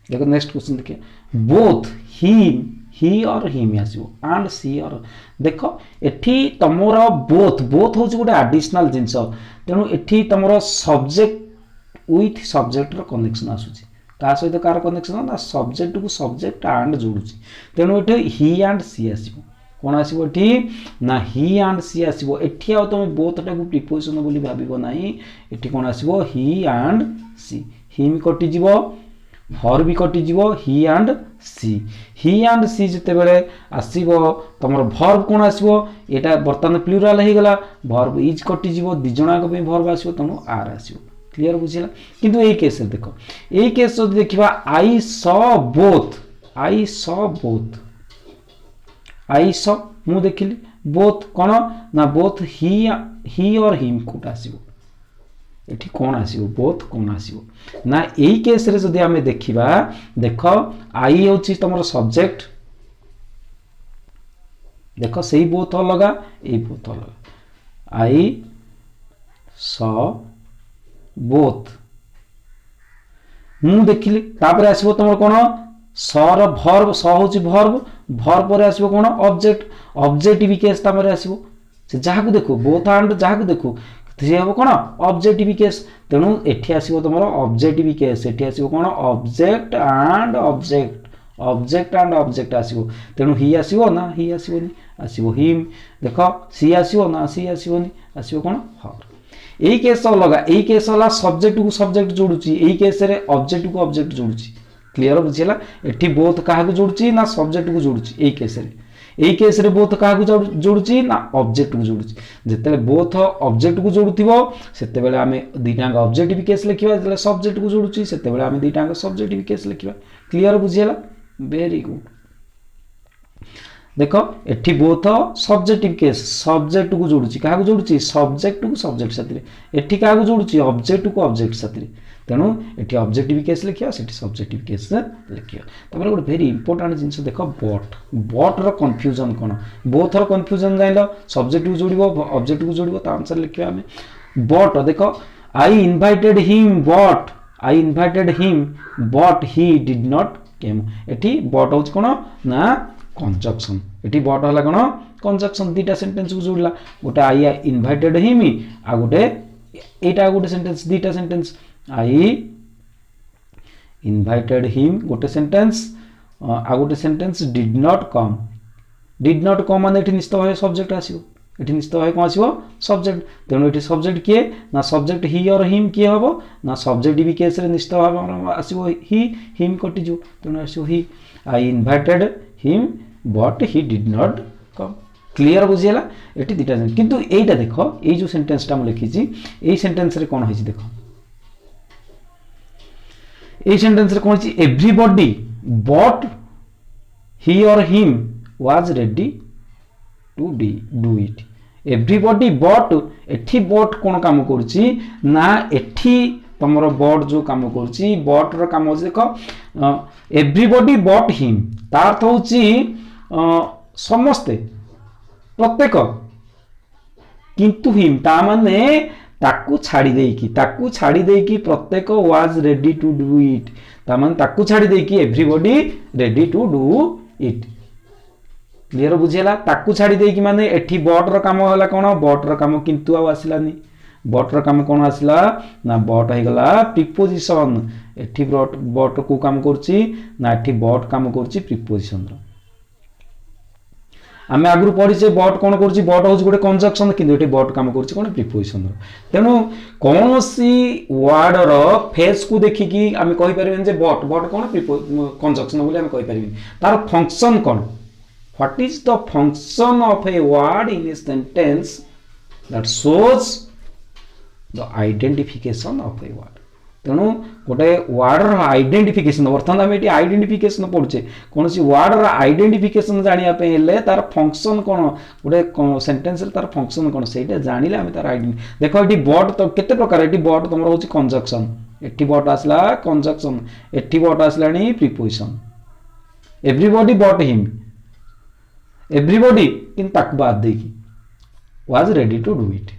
देखो नेक्स्ट क्वेश्चन देखिए, बोथ हिम ही और हिम आसीबो एंड सी और देख एठी तमोर बोथ बोथ होची गोटे एडिशनल जिंस तेणु एठी तमोर सब्जेक्ट विथ सब्जेक्ट रो कनेक्शन आसुची का सहित कार कनेक्शन ना सब्जेक्ट को सब्जेक्ट एंड जोड़ुची तेणु एठी ही एंड सी आसीबो कौन आसीबो एठी ना ही एंड सी आसीबो एठी आ तुम बोथ टाकू प्रिपोजिशन बोली भाबिबो नाही एठी कौन आसीबो ही एंड सी हिम कटि जीवो हर भी कटि जीवो ही एंड सी जते बेले आसीबो तमर वर्ब कोन आसीबो एटा बर्तन प्लुराल हे गला वर्ब इज कटि जीवो दि जणा को पे वर्ब आसीबो तनो आर आसीबो क्लियर बुझिला किंतु ए केस रे देखो ए केस रे देखिबा आई सॉ मु देखिली बोथ कोन ना बोथ ही और हिम कोट आसीबो एठी कौन आसीबो बोथ कौन आसीबो ना एई केस रे जदि हमें देखिबा देखो आई होची तमरो सब्जेक्ट देखो सेही बोथ लगा ए बोथ लगा आई सॉ बोथ मु देखिली तापर आसीबो तमरो कोन सर वर्ब स होची वर्ब पर आसीबो कोन ऑब्जेक्टिव केस तापर आसीबो से जहा को देखो बोथ एंड जहा को देखो से हम कौन ऑब्जेक्टिव केस तेणु एठी आसीबो तुम ऑब्जेक्टिव केस एठी आसीबो कौन ऑब्जेक्ट एंड ऑब्जेक्ट आसीबो तेणु ही आसीबो ना ही आसीबोनी आसीबो हिम देखो सी आसीबो ना सी आसीबोनी आसीबो कौन हर एई केस अलगा एई केस वाला सब्जेक्ट को सब्जेक्ट जोड़ुची एई केस रे ऑब्जेक्ट को ऑब्जेक्ट जोड़ुची क्लियर बुझिला एठी बोथ काहा को जोड़ुची ना सब्जेक्ट को जोड़ुची एई केस रे एई केस रे बोथ काहा को जोड़ुची ना ऑब्जेक्ट को जोड़ुची जेतेले बोथ ऑब्जेक्ट को जोड़ुथिबो सेते बेले आमे दुईटांग ऑब्जेक्टिव केस लिखिबा जेतेले सब्जेक्ट को जोड़ुची सेते बेले आमे दुईटांग सब्जेक्टिव केस लिखिबा क्लियर बुझिला वेरी गुड देखो एठी बोथ सब्जेक्टिव केस सब्जेक्ट को जोड़ुची काहा को जोड़ुची सब्जेक्ट को सब्जेक्ट साथी एठी काहा को जोड़ुची ऑब्जेक्ट को ऑब्जेक्ट साथी तेणु ये ऑब्जेक्टिव केस लिखिया से सब्जेक्टिव केस लिखिया तपर गोटे वेरी इंपोर्टेंट जिनस देख बट रो कंफ्यूजन कौन बोथ रो कंफ्यूजन जाइल सब्जेक्ट को जोड़िबो ऑब्जेक्ट को जोड़िबो ता आंसर लिखिया हमें बट देखो आई invited him but he did not केम एठी बट होच कोन ना कंजक्शन एठी बट हला कोन कंजक्शन दीटा सेंटेंस को जोड़ला गोटे आई इनवाइटेड हिम आ गोटे एटा गोटे सेंटेंस दीटा सेंटेंस आई इनवाइटेड हिम गोटे सेंटेंस आ गोटे सेंटेंस डिड नॉट कम माने एठी निश्चित भाव सब्जेक्ट आसीबो एठी निश्चित भाव कोन आसीबो सब्जेक्ट तेणु एठी सब्जेक्ट किए ना सब्जेक्ट ही और हिम किए हबो ना सब्जेक्टिव केस रे निश्चित भाव आसीबो ही हिम कटि जो तेणु आसीबो ही I invited him but he did not come clear बुझिला एठी दिटा किंतु एटा देखो ए जो सेंटेंस ता हम लिखिची ए सेंटेंस रे कोन होइची देखो ए सेंटेंस रे कोन छि एवरीबॉडी बट ही और him was ready to do it everybody but एठी बट कोन काम करछि ना एठी तमरो बट जो काम करछि बट रो काम होछि देखो एवरीबॉडी बट हिम तार अर्थ होछि समस्ते प्रत्येक किंतु हिम ता माने ताकू छाड़ी देकी प्रत्येक was ready to do it तामान ताकू छाड़ी देकी everybody ready to do it clear बुझिला ताकू छाड़ी देकी माने एठी बट रो काम होला कोन बट रो काम किंतु आ आसिलानी बट रो काम कोन आसिला ना बट हे गला प्रीपोजिशन एठी बट को काम करछि ना एठी बट काम करछि प्रीपोजिशन रो आमे आगु पढ़ी बट कौन कर बट हूँ गोटे कंजक्शन कि बट कम कर प्रिपोजिशन तेणु कौन सी वर्ड रो फेस को देखिकी आम कहीपर बट बट कौन कंजक्शन बोली आम कहीपर तार फंक्शन कौन what is the function of a word in a sentence that shows the identification of a word तेणु गोटे वर्ड आइडेंटिफिकेशन बर्तमान आम ये आइडेंटिफिकेशन पढ़ुचे कौन सी वर्ड आइडेंटिफिकेशन जानापे तार फंक्शन कौन गोटे सेंटेंस तार फंक्शन कौन से जानिले आम तार आइडेंटिटी देख ये बट तो केते प्रकार ये बट तुम हूँ कंजक्शन एटी बट आसला कंजक्शन एटी बट आसला preposition everybody but him everybody किंतु बाद देकी was ready to do it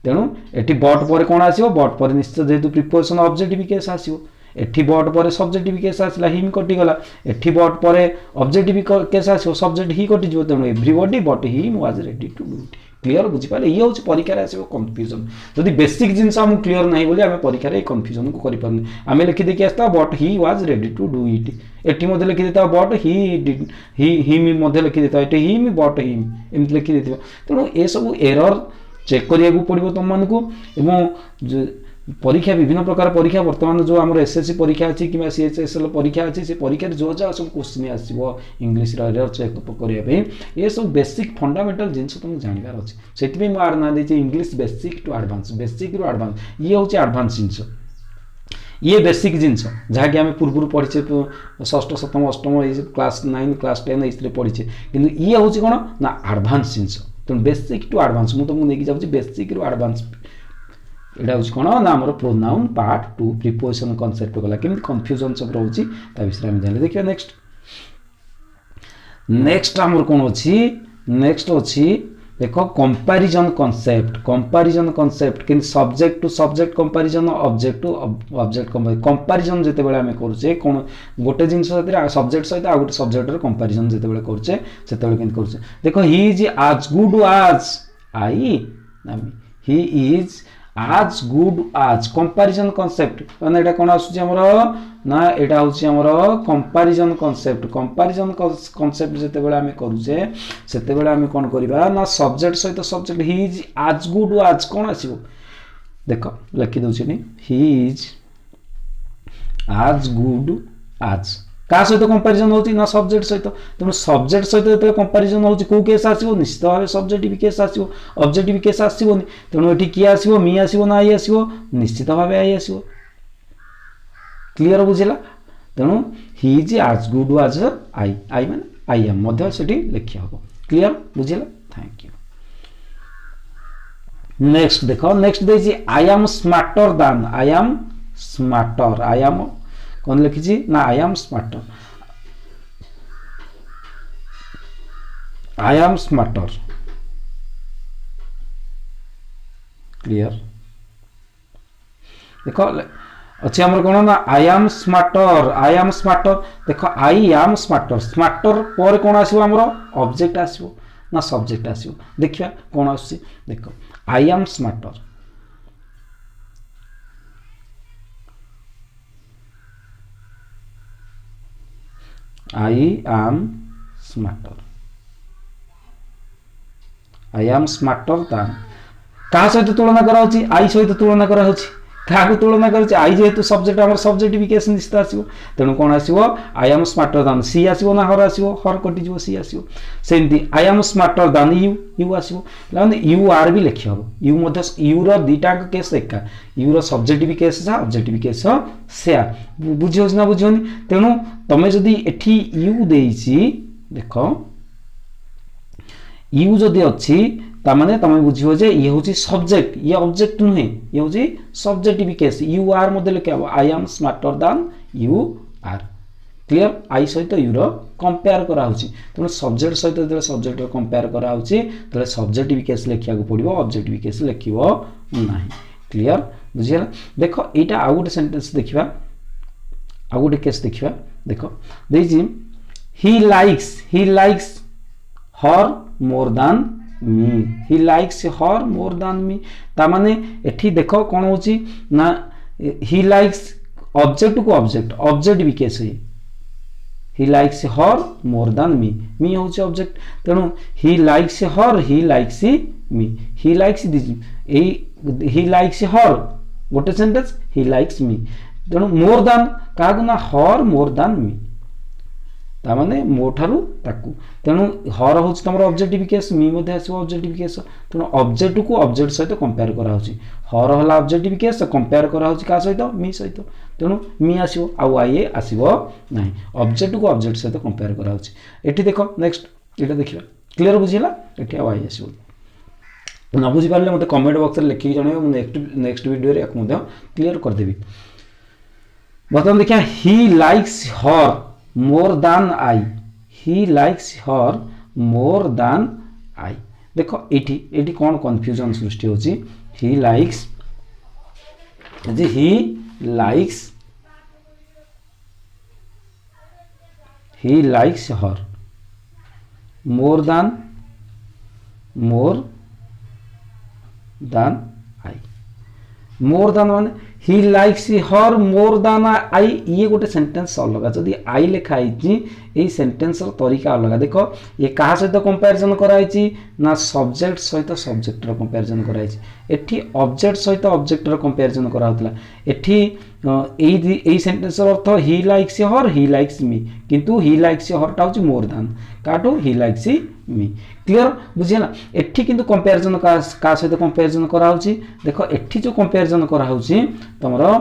तेणु एटी बट पर कौन आसो बट पर निश्चित जेहेतु प्रिपोजिशन ऑब्जेक्टिव केस आसो एठी बट पर सब्जेक्टिव केस आसला हिम कटिगला एठी बट पर ऑब्जेक्टिव केस आसो सब्जेक्ट ही कटिଯିବ तेणु everybody but he was ready to do it clear बुझिपारे ये हूँ परीक्षा आसो कन्फ्यूजन जदि बेसिक जिनस आम क्लियर ना बोली आम परीक्षा कन्फ्यूजन को करें आम लिखिदेकी आसता but he was ready to do it एटी लिखिदे बट ही लिखिदे ये हिम बट हिम एमती लिखिदे तेणु ये सब एरर चेक करिया पड़ो तुम मानक परीक्षा विभिन्न प्रकार परीक्षा वर्तमान जो आम एसएससी परीक्षा अच्छी कि सीएचएसएल परीक्षा अच्छी से परीक्षा जो जहाँ सब क्वेश्चन आसो इंग्लीश एरर चेक करने ये सब बेसिक फंडामेंटल जिन तुम जानवर अच्छे से मुझे आड़ ना देती English basic to advance basic रु एडवांस ये हूँ एडवांस जिनस ये बेसिक जिनस जहाँकि आम पूर्व पढ़ीचे षष्ठ सप्तम अष्टम क्लास 9 क्लास 10 ये पढ़ीचे कि ये हूँ कौन ना एडवांस जिनस तेणु बेसिक टू एडवांस मुझे तुमको लेकिन जाऊँगी बेसिक रु एडवांस एटा हूँ कौन ना आम प्रोनाउन पार्ट 2 प्रिपोजिशन कनसेप्ट गला केमी कन्फ्यूजन सब रोचे विषय आम जान देखिए नेक्स्ट आमर कौन अच्छी नेक्स्ट अच्छी देख कंपैरिजन कॉन्सेप्ट कि subject to subject comparison object to object comparison जिते बड़े आम करुचे कौन गोटे जिन सब्जेक्ट सहित आ गोटे सब्जेक्ट कंपैरिजन जिते बड़े करुचे से करुचे देख ही इज आज गुड आज आई ही इज आज गुड आज कंपैरिजन कॉन्सेप्ट माने एटा कोन आसुची हमरो ना एटा होची हमरो कंपैरिजन कॉन्सेप्ट जते बेला हमें करूचे सेते बेला हमें कोन करिबा ना सब्जेक्ट सहित सब्जेक्ट ही इज आज गुड आज कोन आसीबो देखो लिखि दउची नि ही इज आज गुड आज का सहित कंपैरिजन होची ना सब्जेक्ट सहित तेणु सब्जेक्ट सहित जो कंपैरिजन होची को केस आसीबो निश्चित भाव सब्जेक्टिव केस आसीबो ऑब्जेक्टिव केस आसीबोनी तेणु एठी किए आसीबो मी आसीबो ना आई आसीबो निश्चित भाव आई आसीबो क्लियर बुझिला तेणु ही इज आज गुड आज आई माने आई एम मध्य सेठी लिखिया हबो क्लियर बुझिला थैंक यू नेक्स्ट देखो नेक्स्ट देजी I am smarter than I am smarter I am कौन लिखी ना आई एम स्मार्टर क्लियर देखो अच्छे आमर कौन ना आई एम स्मार्टर देखो आई एम स्मार्टर पर कौन आसो आमर ऑब्जेक्ट आसो ना सब्जेक्ट आसो देखिए कौन आस देखो आई am smarter I am smarter than क्या सहित तुलना करा आई सहित तुलना करा क्या तुलना कर आई जेहेतु सब्जेक्ट आम सब्जेक्टिव केस निश्चित आसो तेणु कौन आसो आई एम स्मार्टर दान सी आसो ना हर आसो हर कटिज सी आसो सेमती आई एम स्मार्टर दान यू आसो यू आर भी लिखी हम यू रीटा केस एका यू सब्जेक्टिव केस जहाँ ऑब्जेक्टिव केस सेया बुझी ना बुझनी तेणु तुम जदि एठी यू देछि देख यू जदि अच्छी तामाने तमें बुझियो जे ये होची सब्जेक्ट ये ऑब्जेक्ट नुहे ये होची सब्जेक्टिव केस यू आर मध्ये लिखा आई एम स्मार्टर दान यू आर क्लियर आई सहित यू रो कंपेयर करा होची तेणु सब्जेक्ट सहित जो सब्जेक्ट कंपेयर करा होची तले सब्जेक्टिव केस लिखिया को पड़िबो ऑब्जेक्टिव केस लिखिबो नाही क्लियर बुझियला देखो एटा आ गोटे सेंटेंस देखिबा आ गोटे केस देखिबा देखो देजी ही लाइक्स हर मोर दान मी ही लाइक्स हर मोर दान मी तामाने एठी देखो कौन होची ना ही लाइक्स ऑब्जेक्ट को ऑब्जेक्ट भी केस है ही लाइक्स हर मोर दान मी होची ऑब्जेक्ट तेणु he likes her he likes me he likes he likes her गोटे सेंटेंस ही लाइक्स मी तेणु मोर दान का ना हर मोर दान मी तामाने मो ठारू ताकू तेणु हर हूँ तुम ऑब्जेक्टिव केस मी मध्य आसो ऑब्जेक्टिव केस तेणु ऑब्जेक्ट को ऑब्जेक्ट सहित कंपेयर करा हर है ऑब्जेक्टिव केस कंपेयर करा क्या सहित मी सहित तेणु मी आसो आउ आई आसो ना ऑब्जेक्ट को ऑब्जेक्ट सहित कंपेयर करा एठी देखो नेक्स्ट ये देखा क्लियर बुझीला एठी आउ आई आसो न बुझी पारे मत कमेंट बॉक्स में लिखिक जन नेक्स्ट वीडियो रे क्लियर करदेवी बर्तमान देखिए ही लाइक्स हर मोर दान आई ही लाइक्स हर मोर दान आई देखो एठी कौन कन्फ्यूजन सृष्टि होची he likes he likes her more than I more than माने ही लाइक्स हर मोर दान आई ये गोटे सेंटेंस अलग जदि आई लिखाई सेंटेंस तरीका अलग देख ये क्या सहित कंपैरिजन कराई ना सब्जेक्ट सहित सब्जेक्टर कंपैरिजन कराई एठी ऑब्जेक्ट सहित ऑब्जेक्टर कंपैरिजन कराउतला एठी एई सेंटेंस अर्थ he likes her he likes me किंतु ही लाइक्स हर टा होची मोर दान काटू ही लाइक्स मी क्लियर बुझिला एठी किंतु कंपैरिजन का सहित कंपैरिजन कराउची देखो एठी जो कंपैरिजन कराउची तमरो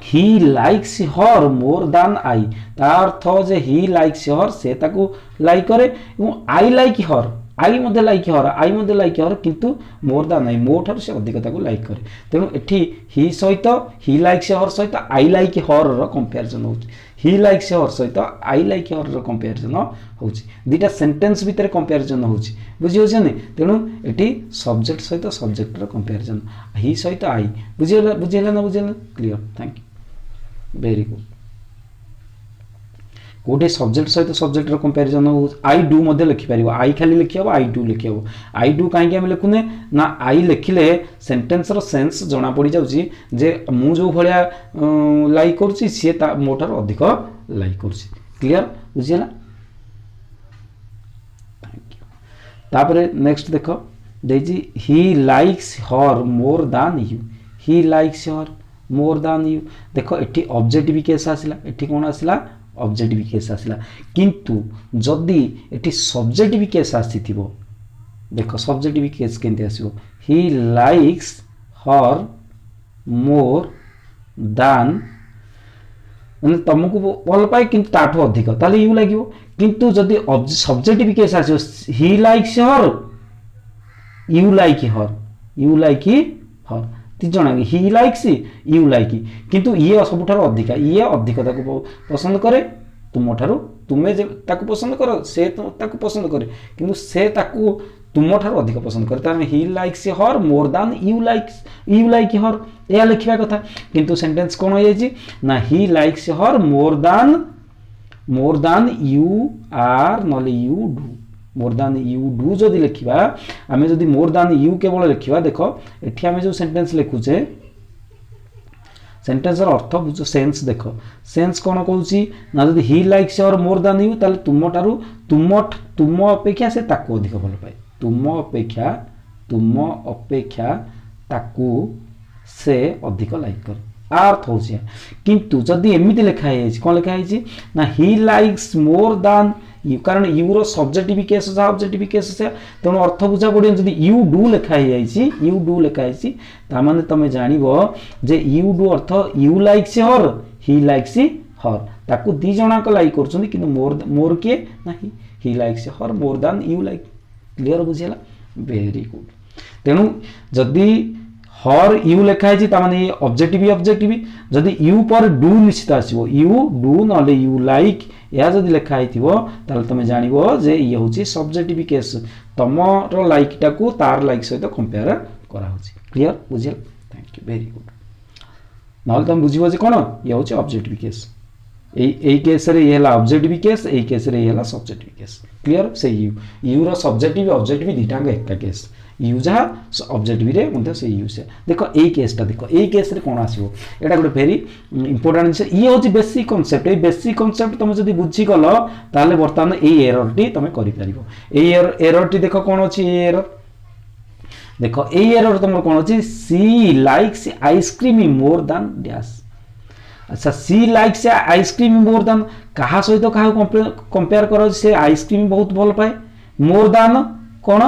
ही लाइक्स हर मोर दान आई तार अर्थ जे ही लाइक्स हर से ताकू लाइक करे एवं I like her I Madhya like हर किंतु मोर दान आई मो ठार से अधिक ताकू लाइक करे तेणु एठी ही सहित ही लाइक्स हर सहित I like her row comparison होची ही लाइक्स हर सहित I like her row comparison होची दुटा सेंटेंस भितर कंपैरिजन होची बुझी होछ ने तेणु एठी सब्जेक्ट सहित सब्जेक्ट रो कंपैरिजन ही सहित आई बुझिला ना clear thank you very good गोटे सब्जेक्ट सहित सब्जेक्ट कंपैरिजन आई डू मध्य लिखिपर आई खाली लिखिब आई डू लिखिब आई डू कहीं आम लिखुने ना आई लिखिले सेंटेंस रो सेंस जना पड़ जाउची जे मु जो भलिया लाइक करूची सी मोटार अधिक लाइक करूची क्लियर बुझिला थैंक यू तापरे नेक्स्ट देखो देजी ही likes her more than you he likes her more than you देखो एठी ऑब्जेक्टिव केस आसिला एठी कोन आसिला ऑब्जेक्टिव केस आसिला किंतु जदि एटी सब्जेक्टिव केस आसीथिबो देखो subjective case केंते आसीबो he likes her more than माने तुमको भल पाए किंतु ताठो अधिक ताले यू लागिवो किंतु जदि सब्जेक्टिव केस आसीबो he likes her you like her ती जना ही लाइक्स यू लाइक किंतु ये सबुठार अधिका ये अधिक ताको पसंद करे तुम ठारू तुमे जे ताको पसंद करो से ताको पसंद करे किंतु से ताको तुम ठारू अधिक पसंद करे ताने ही likes her more than you like हर या लिखिबा कथा किंतु सेंटेंस कोन हो जायछि ना ही likes her more than you are नले you do more than you do जदि लिखिबा आमे जदि मोर दान यू केवल लिखिबा देखो एठी आमे जो सेंटेंस लिखुचे सेंटेंस र अर्थ बुझो सेंस देखो सेंस कोन कहूची ना जदि ही लाइक्स और मोर दान यू ताले तुम ठारू तुम अपेक्षा से ताको अधिक भल पाए तुम अपेक्षा ताको से अधिक लाइक कर अर्थ होची किंतु जदि एमिति लिखा है कोन लिखा है ना he likes more than you कारण यू रो सब्जेक्टिव केस ऑब्जेक्टिव केस से तेणु अर्थ बुझा पड़े जदि यू डू लिखाई ता माने तमे जानिबो जे यू डू अर्थ you likes her he likes her ताकू दी जना को लाइक करछुनी किंतु मोर के नाही ही likes her more than you like clear बुझिला वेरी गुड तेणु जदि हर यू लिखाई ताने ये ऑब्जेक्टिव जदि यू पर डू निश्चित आसीबो यू डू नले यू लाइक या जदि लिखाई थिबो ताल तमे जानिबो जे ये होची सब्जेक्टिव केस तमरो लाइक टाकू तार लाइक सहित कंपेयर करा होची क्लियर बुझिल थैंक यू वेरी गुड नल तम बुझिबो जे कोन ये होची ऑब्जेक्टिव केस एई केस रे ये हला ऑब्जेक्टिव केस एई केस रे ये हला सब्जेक्टिव केस क्लियर से यू रो सब्जेक्टिव ऑब्जेक्टिव दिटांग एकटा केस यू जहा ऑब्जेक्टिव रे मते से यू से देखो एई केसटा देखो एई केस रे कोन आसीबो एटा गोटे वेरी इंपोर्टेंट से ये होची बेसिक कांसेप्ट ए बेसिक कांसेप्ट तुम जदी बुझी गलो ताले वर्तमान एई एरर टी तुम करि परिबो एई एरर टी देखो कोन अछि एई एरर देखो एई एरर तुम कोन अछि she likes ice cream more than dash अच्छा she likes ice cream more than कहा सहित कहा कंपेयर करो से आइसक्रीम बहुत भल पाए मोर देन कोन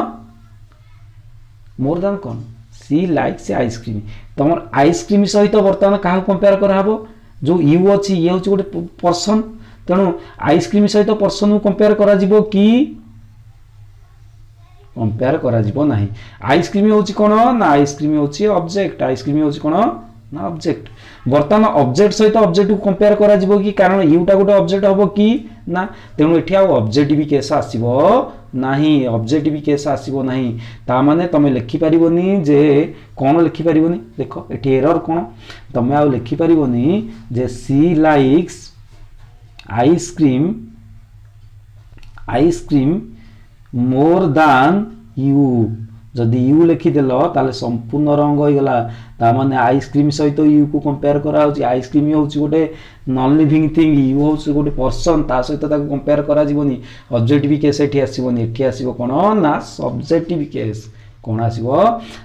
मोर देन कौन सी लाइक से आइसक्रीम तुम आइसक्रीम सहित बर्तमान क्या कंपेयर कराबो जो यू अच्छी ये हूँ गोटे पर्सन तेणु आइसक्रीम सहित पर्सन को कंपेयर करा जिवो कि कंपेयर करा जिवो नाही आइसक्रीम होची कोन ना आइसक्रीम होची ऑब्जेक्ट आइसक्रीम होची कोन ना ऑब्जेक्ट बर्तमान ऑब्जेक्ट सहित ऑब्जेक्ट को कंपेयर करा जिवो कि कारण यूटा गोटे ऑब्जेक्ट हबो कि ना तेणु एठी आ ऑब्जेक्टिव केस आसीबो नाही ऑब्जेक्टिव केस आसीबो नाही ता माने तमे लिखि परिबोनी जे कोन लिखि परिबोनी देखो एठी एरर कोन तमे आ लिखि परिबोनी जे सी likes ice cream ice cream more than you जदि यू लिखिदेल ताले संपूर्ण रंग हो गला तामाने आइसक्रीम सहित यू को कंपेयर करा होची आइसक्रीम होची गोटे नॉन लिविंग थिंग यू होची गोटे पर्सन ता सहित ताको कंपेयर करा जीवनी ऑब्जेक्टिव केस एठी आसीबोनी एठी आसीबो कोन ना सब्जेक्टिव केस कोन आसीबो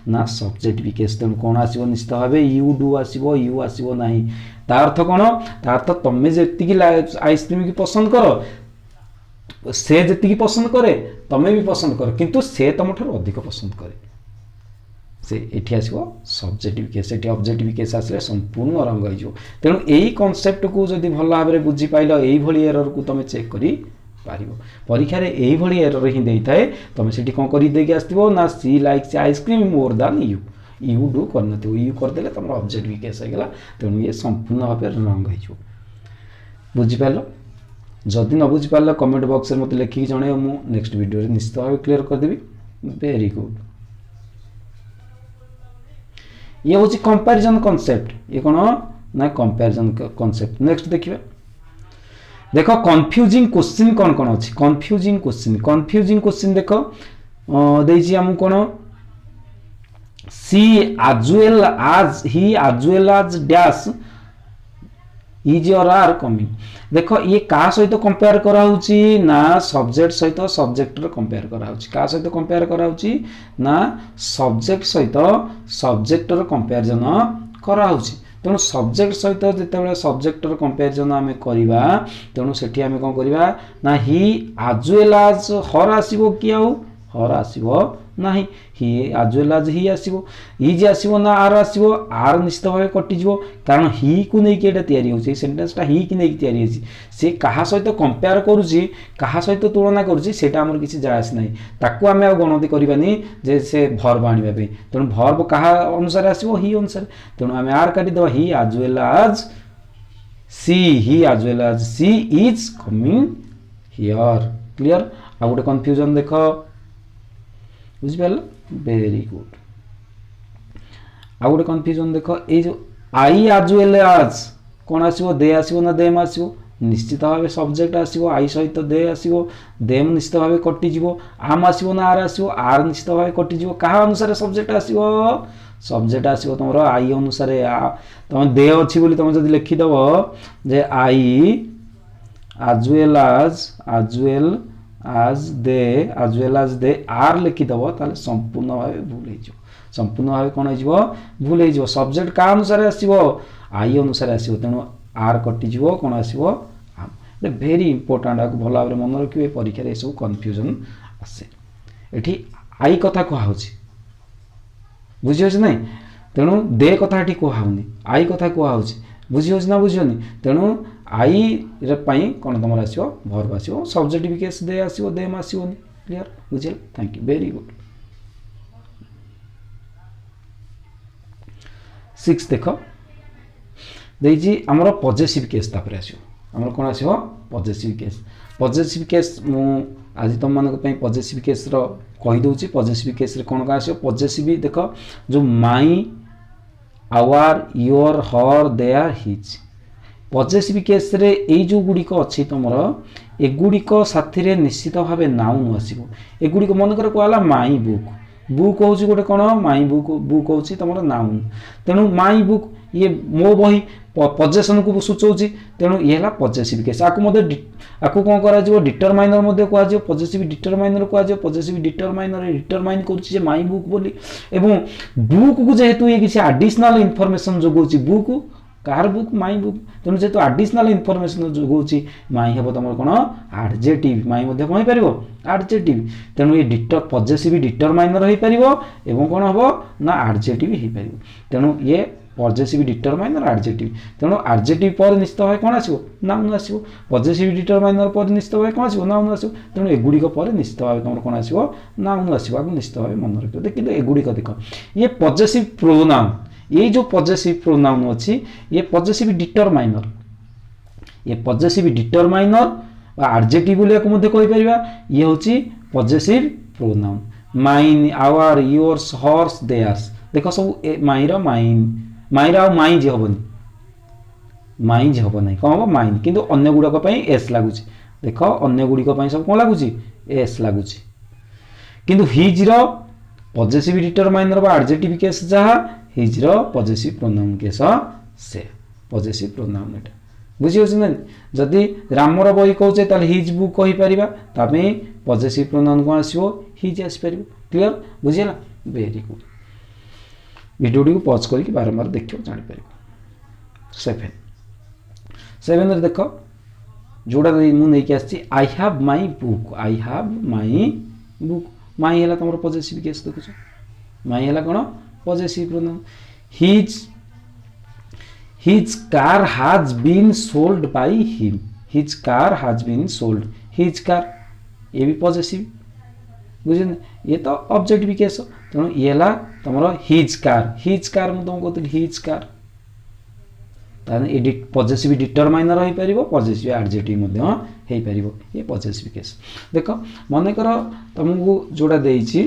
ना सब्जेक्टिव केस तेनु कोन आसीबो निश्चित भाबे यू डू आसीबो यू आसीबो नाही ता अर्थ कोन ता अर्थ तमे जेति की आइसक्रीम की पसंद करो से जी पसंद करे तमें भी पसंद कर किंतु से तुम ठार अधिक पसंद करे से एठी आसीबो सब्जेक्टिव केस एठी ऑब्जेक्टिव केस आसले संपूर्ण रंग हो तेणु यही कॉन्सेप्ट को जदि भल भाव में बुझी पाइल यही भली एरर को तुम चेक करी पारिबो परीक्षा रे यही भली एरर ही देई थाए तुम सेठी कोन करी देकी आस्तिबो ना सी likes ice cream more than you you do करनथिबो you कर देले तुम ऑब्जेक्टिव केस हो गला तेणु ये संपूर्ण भाव में रंग हो बुझी पाइल जदि न बुझी पारला कमेंट बॉक्स में मते लिखिक जणे मु नेक्स्ट वीडियो रे निश्चित भाव क्लियर कर देबी वेरी गुड ये होची कंपैरिजन कांसेप्ट ये कोन ना कंपैरिजन कांसेप्ट नेक्स्ट देखिबा देखो कंफ्यूजिंग क्वेश्चन कोन कोन अछि कंफ्यूजिंग क्वेश्चन देखो देछि हम कोन सी as well as he as well as dash is और आर कमिंग देखो ये का सहित कंपेयर करा होची ना सब्जेक्ट सहित सब्जेक्ट रो कंपेयर करा होची का सहित कंपेयर करा होची ना सब्जेक्ट सहित सब्जेक्ट रो कंपैरिजन करा होची तेणु सब्जेक्ट सहित जेतेबेले सब्जेक्ट रो कंपैरिजन आमे करिवा तेणु सेठी आमे कोन करिवा ना ही as well as हर आसीबो कि आउ हर आसीबो नाही he as well as he आसीबो इज आसीबो ना आर आसीबो आर निश्चित भाव कटि जिवो कारण ही को नै के एटा तयारी होछि सेंटेंस टा ही कि नै तयारी होछि से कहा सहित कंपेयर करूछि कहा सहित तुलना करूछि सेटा हमर किछि जायस नै ताकू आमे आ गणति करिबानी जे से वर्ब आनिबा पे तेणु वर्ब कहा अनुसार आसीबो ही अनुसार तेणु आमे आर काटि दवा he as well as she he as well as she is coming here clear आ गोटे कंफ्यूजन देखो बुझि पाल वेरी गुड आ गोटे कंफ्यूजन देखो ए जो आई as well as कोन आसीबो दे आसीबो ना देम आसीबो निश्चित भाव सब्जेक्ट आसीबो आई सहित दे आसीबो देम निश्चित भाव कटि जिवो आम आसीबो ना आर आसीबो आर निश्चित भाव कटि जिवो कहा अनुसार सब्जेक्ट आसीबो सब्जेक्ट आसीबो तमरो आई अनुसार तम दे अछि बोली तम जदी लिखि दबो जे I as well as they are लिखि दबो ताले संपूर्ण भाव भूल हे जो संपूर्ण भाव कोन हे जो भूल हे जो सब्जेक्ट का अनुसार आसीबो आई अनुसार आसीबो तेनु आर कटि जिवो कोन आसीबो आम ए वेरी इंपोर्टेंट आ भल भाव मन रखिबे परीक्षा रे सब कंफ्यूजन आसे एठी आई कथा को होछि बुझि होछि नै तेनु दे कथा एठी को हाउनी आई कथा को होछि बुझि होछि ना बुझियोनी तेनु आई रे पई कोन तमर आसीबो वर्ब आसीबो सब्जेक्टिव केस दे आसीबो देम आसीबोनी क्लियर बुझिल थैंक यू वेरी गुड 6 देखो देजी हमर पॉजिटिव केस तापर आसीबो हमर कोन आसीबो पॉजिटिव केस मु आज तुम मान पे पॉजिटिव केस रो कहि दोची पॉजिटिव केस रे कोन का आसीबो पॉजिटिव देखो जो my our your her their his positive case रे ए जो गुडी को अछि तमरो ए गुडी को साथी रे निश्चित भाबे नाउन आसीबो ए गुडी को मन कर कोला माई बुक होची गोटे कोन माई बुक होची तमरो नाउन तेनु माई बुक ये मो बही पोजेशन को सूचौची तेनु येला पॉजिटिव केस आकु मध्ये आकु कोन करा जिवो डिटरमाइनर मध्ये को आजिवो पॉजिटिव डिटरमाइनर को आजिवो पॉजिटिव डिटरमाइनर डिटरमाइन करछि जे माई बुक बोली एवं बुक को जेहेतु ये किछि एडिशनल इंफॉर्मेशन जोगौची बुक कार बुक माई बुक तेणु जेहेतु एडिशनल इंफॉर्मेशन जोगौची माई हेबो तमर कोन एडजेक्टिव माई मध्ये कोन परिबो एडजेक्टिव तेणु ये पॉजिटिव डिटरमाइनर होई परिबो एवं कोन हबो ना एडजेक्टिव होई परिबो तेणु ये पॉजिटिव डिटरमाइनर एडजेक्टिव तेणु एडजेक्टिव पर निश्चित भाव कोन आसीबो नाउन आसीबो पॉजिटिव डिटरमाइनर पर निश्चित भाव कोन आसीबो नाउन आसीबो तेणु एगुडी को पर निश्चित भाव तमर कोन आसीबो नाउन आसीबो आगु निश्चित भाव मन रखियो देखि एगुडी को देखो ये पॉजिटिव प्रोनाउन ये जो पॉजिटिव प्रोनाउन अछि ये पॉजिटिव डिटरमाइनर बा एडजेक्टिव बोले को मध्ये कहि परिबा ये होछि positive pronoun mine our yours hers theirs देखो सब माइरा माइन माइरा माई जे हबनी माइज हम ना कौन हम माइन किंतु अन्य गुड़ाक एस लगुच देख अन्य गुड़िक सब कौन लगुच एस लगुच किंतु हिज पजेसिव डिटरमाइनर बा एडजेक्टिव केस जहाँ हिज पजेसिव प्रोनाउन केस से पजेसिव प्रोनाउन एटा बुझी होछि ना जदि रामर बही कहूचे ताले हिज बुक कहि परिबा तमे पजेसिव प्रोनाउन कोन आसीबो हिज आसी परिबो क्लियर बुझिला वेरी गुड वीडियो को पॉज करके बारंबार देखियो जानि परिबो 7 रे देखो जोड़ा मु नै के आछि I have my book my हला तमरो पजेसिव केस देखुछ माई हला कोन possessive pronoun his car has been sold by him his car has been sold his car ये भी पजेसिव बुझिन ये तो ऑब्जेक्टिव केस तेणु ये हला तमरो हिज कार मु तुम कहतली हिज कार ताने पजेसिव डिटरमाइनर हो पारिबो पजेसिव एडजेक्टिव मध्ये हे पारिबो ये पजेसिव केस देखो मन कर तुमको जोड़ा देइछि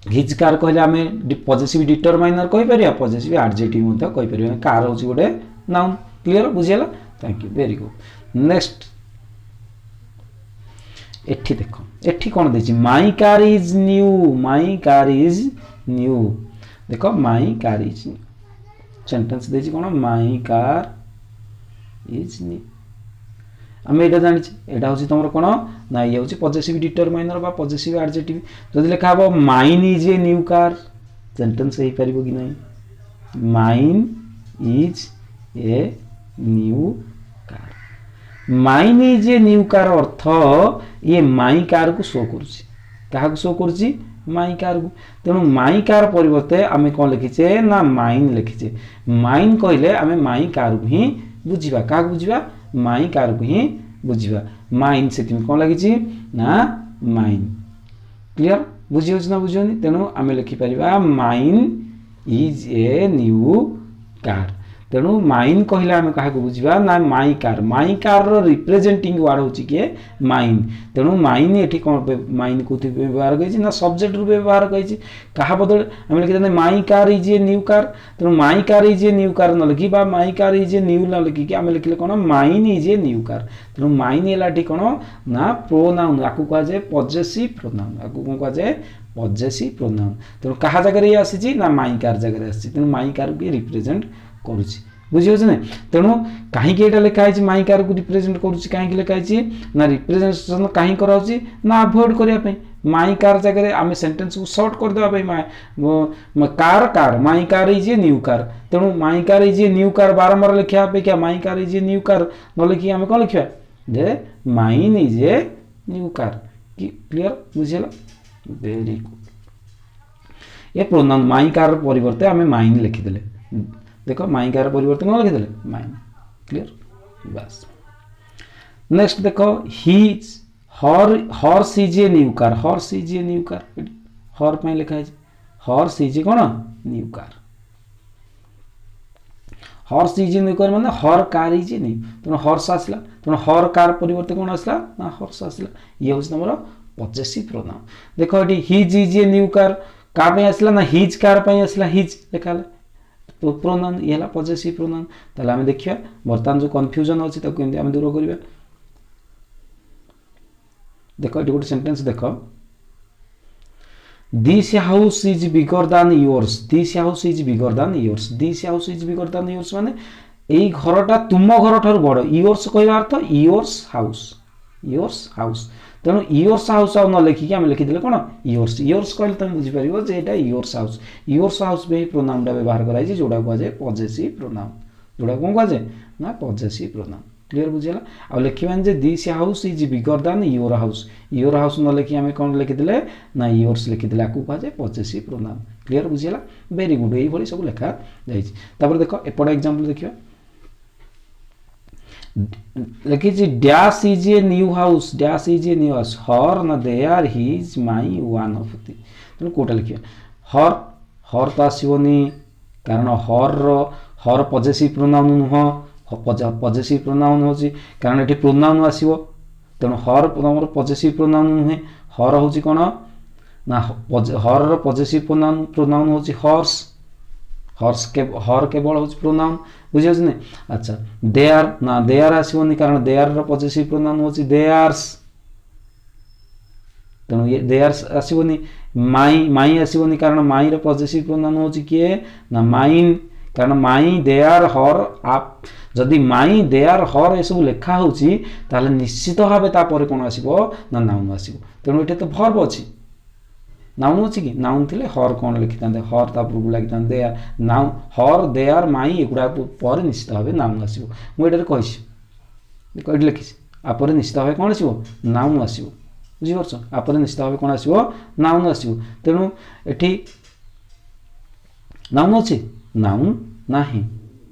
हिज कार कहले आमे पजेसिव डिटरमाइनर कहि परिया पजेसिव एडजेक्टिव मध्ये कहि परिया कार होछि गोटे नाउन क्लियर बुझियला thank you very good next एठी देखो एठी कोन देछि माय कार इज न्यू देखो my car is new sentence देछि कोन माय कार इज न्यू आमे एटा जानि एटा होछि तमरो कोन ना ये होछि पजेसिव डिटरमाइनर बा पजेसिव एडजेक्टिव जदि लिखा हबो mine is a new car sentence सही परिबो कि नहीं mine is a new car mine is a new car अर्थ ये माई कार को शो करूछि काहा को शो करूछि माई कार को तेणु माई कार परिवर्ते आमे कोन लिखिचे ना माइन लिखिचे माइन कहले आमे माई कार को ही बुझिबा का बुझिबा माई कार को ही बुझिबा माइन से तुम कोन लागिछि ना माइन क्लियर बुझियो ना बुझियोनी तेणु आमे लिखि परिबा mine is a new car तेणु माइन कहले आमे काहा को बुझिबा ना माई कार रो रिप्रेजेंटिंग वर्ड होछि के माइन तेणु माइन एठी कोन माइन को व्यवहार करिछि ना सब्जेक्ट रूप व्यवहार करिछि काहा बदल आमे लिखि दने my car is a new car तेणु my car is a new car न लिखि बा my car is a new न लिखि के आमे लिखले कोन mine is a new car तेणु माइन एला ठी कोन ना प्रोनाउन आकु कहा जाय पजेसिव प्रोनाउन आकु कोन कहा जाय पजेसिव प्रोनाउन तेणु काहा जगह रे आसीछि ना माई कार जगह रे आसीछि तेणु माई कार को रिप्रेजेंट करूछि बुझियो छै नै तेणु काहे के एटा लिखा है माई कार को रिप्रेजेंट करूछि काहे के लिखा है ना रिप्रेजेंटेशन काहे कराउछि ना अवॉइड करिया पे माई कार जगह रे आमे सेंटेंस को शॉर्ट कर देबा पे car my car is a new car तेणु my car is a new car बारंबार लिखिया पे क्या my car is a new car न लिखि आमे कोन लिखिया जे mine is a new car की क्लियर बुझियला वेरी गुड ये प्रोनाउन माई कार परिवर्ते आमे माइन लिखि देले देखो माई कार परिवर्तन कौन लिखिदेले माइन क्लियर बस नेक्स्ट देखो his horse is a new car horror पे लिखा है हॉर्स इज ए कौन new car horse is a new car माने हॉर कार इज ए न्यू तेणु हॉर्स आसला तेणु हॉर कार परिवर्तन कौन आसला ना हॉर्स आसला ये होछि तमरो पजेसिव प्रोनाउन देखो eighty his is a new car का पे आसला ना हिज कार पे आसला हिज लिखाला तो प्रोनाउन ये हला पजेसिव प्रोनाउन ताले हमें देखिया वर्तमान जो कंफ्यूजन अछि त केमि हम दूर करिबा देखो एटी गोटे सेंटेंस देखो this house is bigger than yours this house is bigger than yours this house is bigger than yours माने एई घरटा तुम घर ठार बड़ योर्स कहबा अर्थ योर्स हाउस तेणु योर्स हाउस आ न लिखिकी आम लिखिदे कौन योर्स कहले तुम बुझीपार जे एटा योर्स हाउस में प्रोनाउन व्यवहार कराई जोड़ा कहुए पजेसिव प्रोनाउन जोड़ा कौन कहुए ना पजेसिव प्रोनाउन क्लियर बुझीगला आ लिखिबान जे this house is bigger than your house न लिखि आम कौन लिखिदे ना योर्स लिखिदे आपको कहुए पजेसिव प्रोनाउन क्लियर बुझीगला वेरी गुड ये सब लिखा जाइए देख एपट एग्जांपल देखिए लिखी dash is a new house her ना their his my one of the तेणु कोटा लिखिए हर तो आसोनी कारण हर पजेसिव प्रोनाउन नुह पजेसिव प्रोनाउन हो कारण ये प्रोनाउन आसो तेणु हर तुम पजेसिव प्रोनाउन नुहे हर हूँ कौन ना हर पजेसिव प्रोनाउन हूँ हॉर्स हर केवल हूँ प्रोनाउन बुझे ना। अच्छा देयर ना देयर आसबनी कारण देयर पजेसिव प्रोनाउन हूँ देयर्स तेणु ये देयर्स आसबनी। माई माई आसबनी कारण माई पजेसिव प्रोनाउन हूँ किए ना माइन कारण माई देयर हर आप जदि माई देयर हर ये सब लिखा होची ताले निश्चित भाव तापर कौन आसो ना नाउन आसो। तेणु ये तो भर्ब अच्छी नाउन अच्छी कि नाउन थे हर कौन लिखि था हर तापूर्व लगी their now her their my एगुड़ा पर निश्चित भाव नाउन आसो। मुझे कही लिखी आपर निश्चित भाव कौन आसो नाउन आसो बुझीपार आपर निश्चित भाव कौन आसो नाउन आसो। तेणु एठी नाउन अच्छी नाउन नाही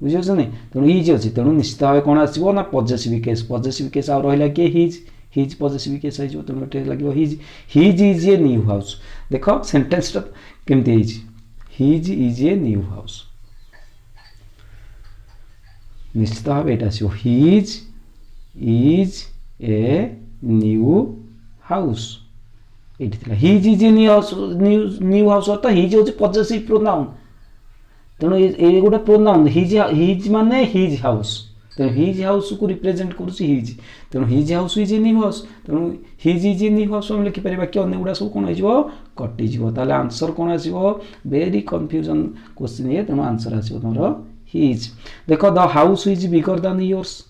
बुझीपार नहीं तेणु इज अच्छी तेणु निश्चित भाव कौन आसो ना पजेसिव केस आ रहा किए हिज पजेसिव केस हो तेणु ये लगे his is a new house. देख सेंटेंसटा केमती his is a new house निश्चित भाव ये आसो his is a new house ये his is a new house अर्थ हिज हूँ पजेसिव प्रोनाउन तेणु ये गोटे प्रोनाउन हिज माने हिज हाउस तेणु हिज हाउस को रिप्रेजेंट करुच्ची हिज तेणु his house is a new house तेणु his is a new house आम लिखिपर कि अन्य गुड़ा सब कौन हो कटिज ताले आंसर कौन आसो वेरी कन्फ्यूजन क्वेश्चन ये तेणु आंसर आसो तुम हिज। देख the house is bigger than yours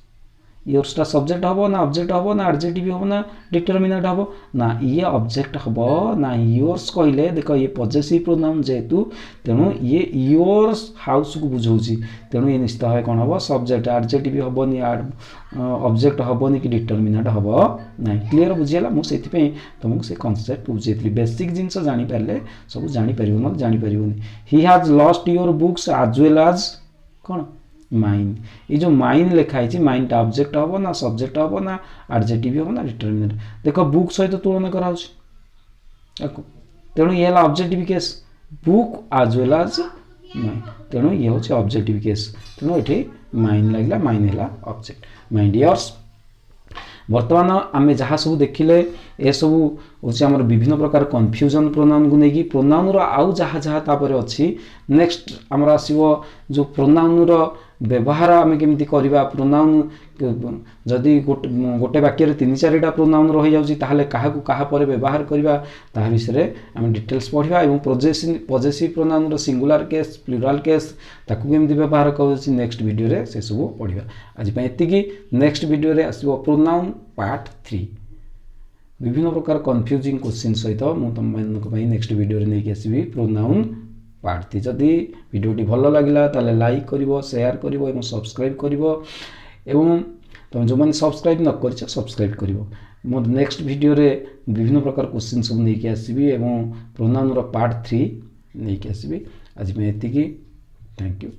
योर्सटा सब्जेक्ट हम ना ऑब्जेक्ट हम ना एडजेक्टिव हम ना डिटरमिनेंट हम ना ये ऑब्जेक्ट हम ना योर्स कहले देख ये पजेसिव प्रोनाउन जेहेतु तेणु ये योर्स हाउस को बुझाऊँगी तेणु ये निश्चित भाव कौन हम सब्जेक्ट एडजेक्टिव हमनी ऑब्जेक्ट हमनी कि डिटरमिनेंट हम ना क्लीयर बुझीगला मुझे तुमको से कनसेप्ट बुझे बेसिक जिनस जानीपारे सब जापर ना जापर he has lost your books as well as कौन माइन ये जो माइन लिखाई माइनटा ऑब्जेक्ट हम ना सब्जेक्ट हम ना एडजेक्टिव हम ना डिटरमिनेंट देख बुक सहित तुलना कराऊँ तेणु ये objective case book as well as mine तेणु ये हूँ ऑब्जेक्टिव केस तेणु ये माइन लगे माइन है ऑब्जेक्ट माय डियर्स बर्तमान आम जहाँ सब देखिले ये सब हूँ आम विभिन्न प्रकार कन्फ्यूजन प्रोनाउन को लेकिन प्रोनाउन आउ जहाँ जहाँ तापर अच्छी नेक्स्ट आमर आसो जो प्रोनाउन व्यवहार आम केमी करवा प्रोनाउन जदि गोटे वाक्य तीन चारिटा प्रोनाउन रही जाऊँगी ताहले काहाकू काहा पर व्यवहार करवा ता विषय आम डिटेल्स पढ़ा और possessive pronoun singular case plural case ताकू केमी व्यवहार कर नेक्स्ट वीडियो रे से सब पढ़ा आज एति नेक्स्ट वीडियो रे आसो प्रोनाउन पार्ट 3 विभिन्न प्रकार कन्फ्यूजिंग क्वेश्चन सहित मुझे तुम नेक्स्ट वीडियो रे नहीं आसबि प्रोनाउन पार्ट 3 जदि वीडियोटी भल लगिला ताले लाइक करिवो शेयर करिवो एवं सब्सक्राइब करिवो एवं तुम जो मैंने सब्सक्राइब न कर सब्सक्राइब करिवो मो नेक्स्ट वीडियो रे विभिन्न प्रकार क्वेश्चन सब नहीं आसबि एवं प्रोनाउन पार्ट 3 नहीं आसबि आज मैं एति थैंक यू।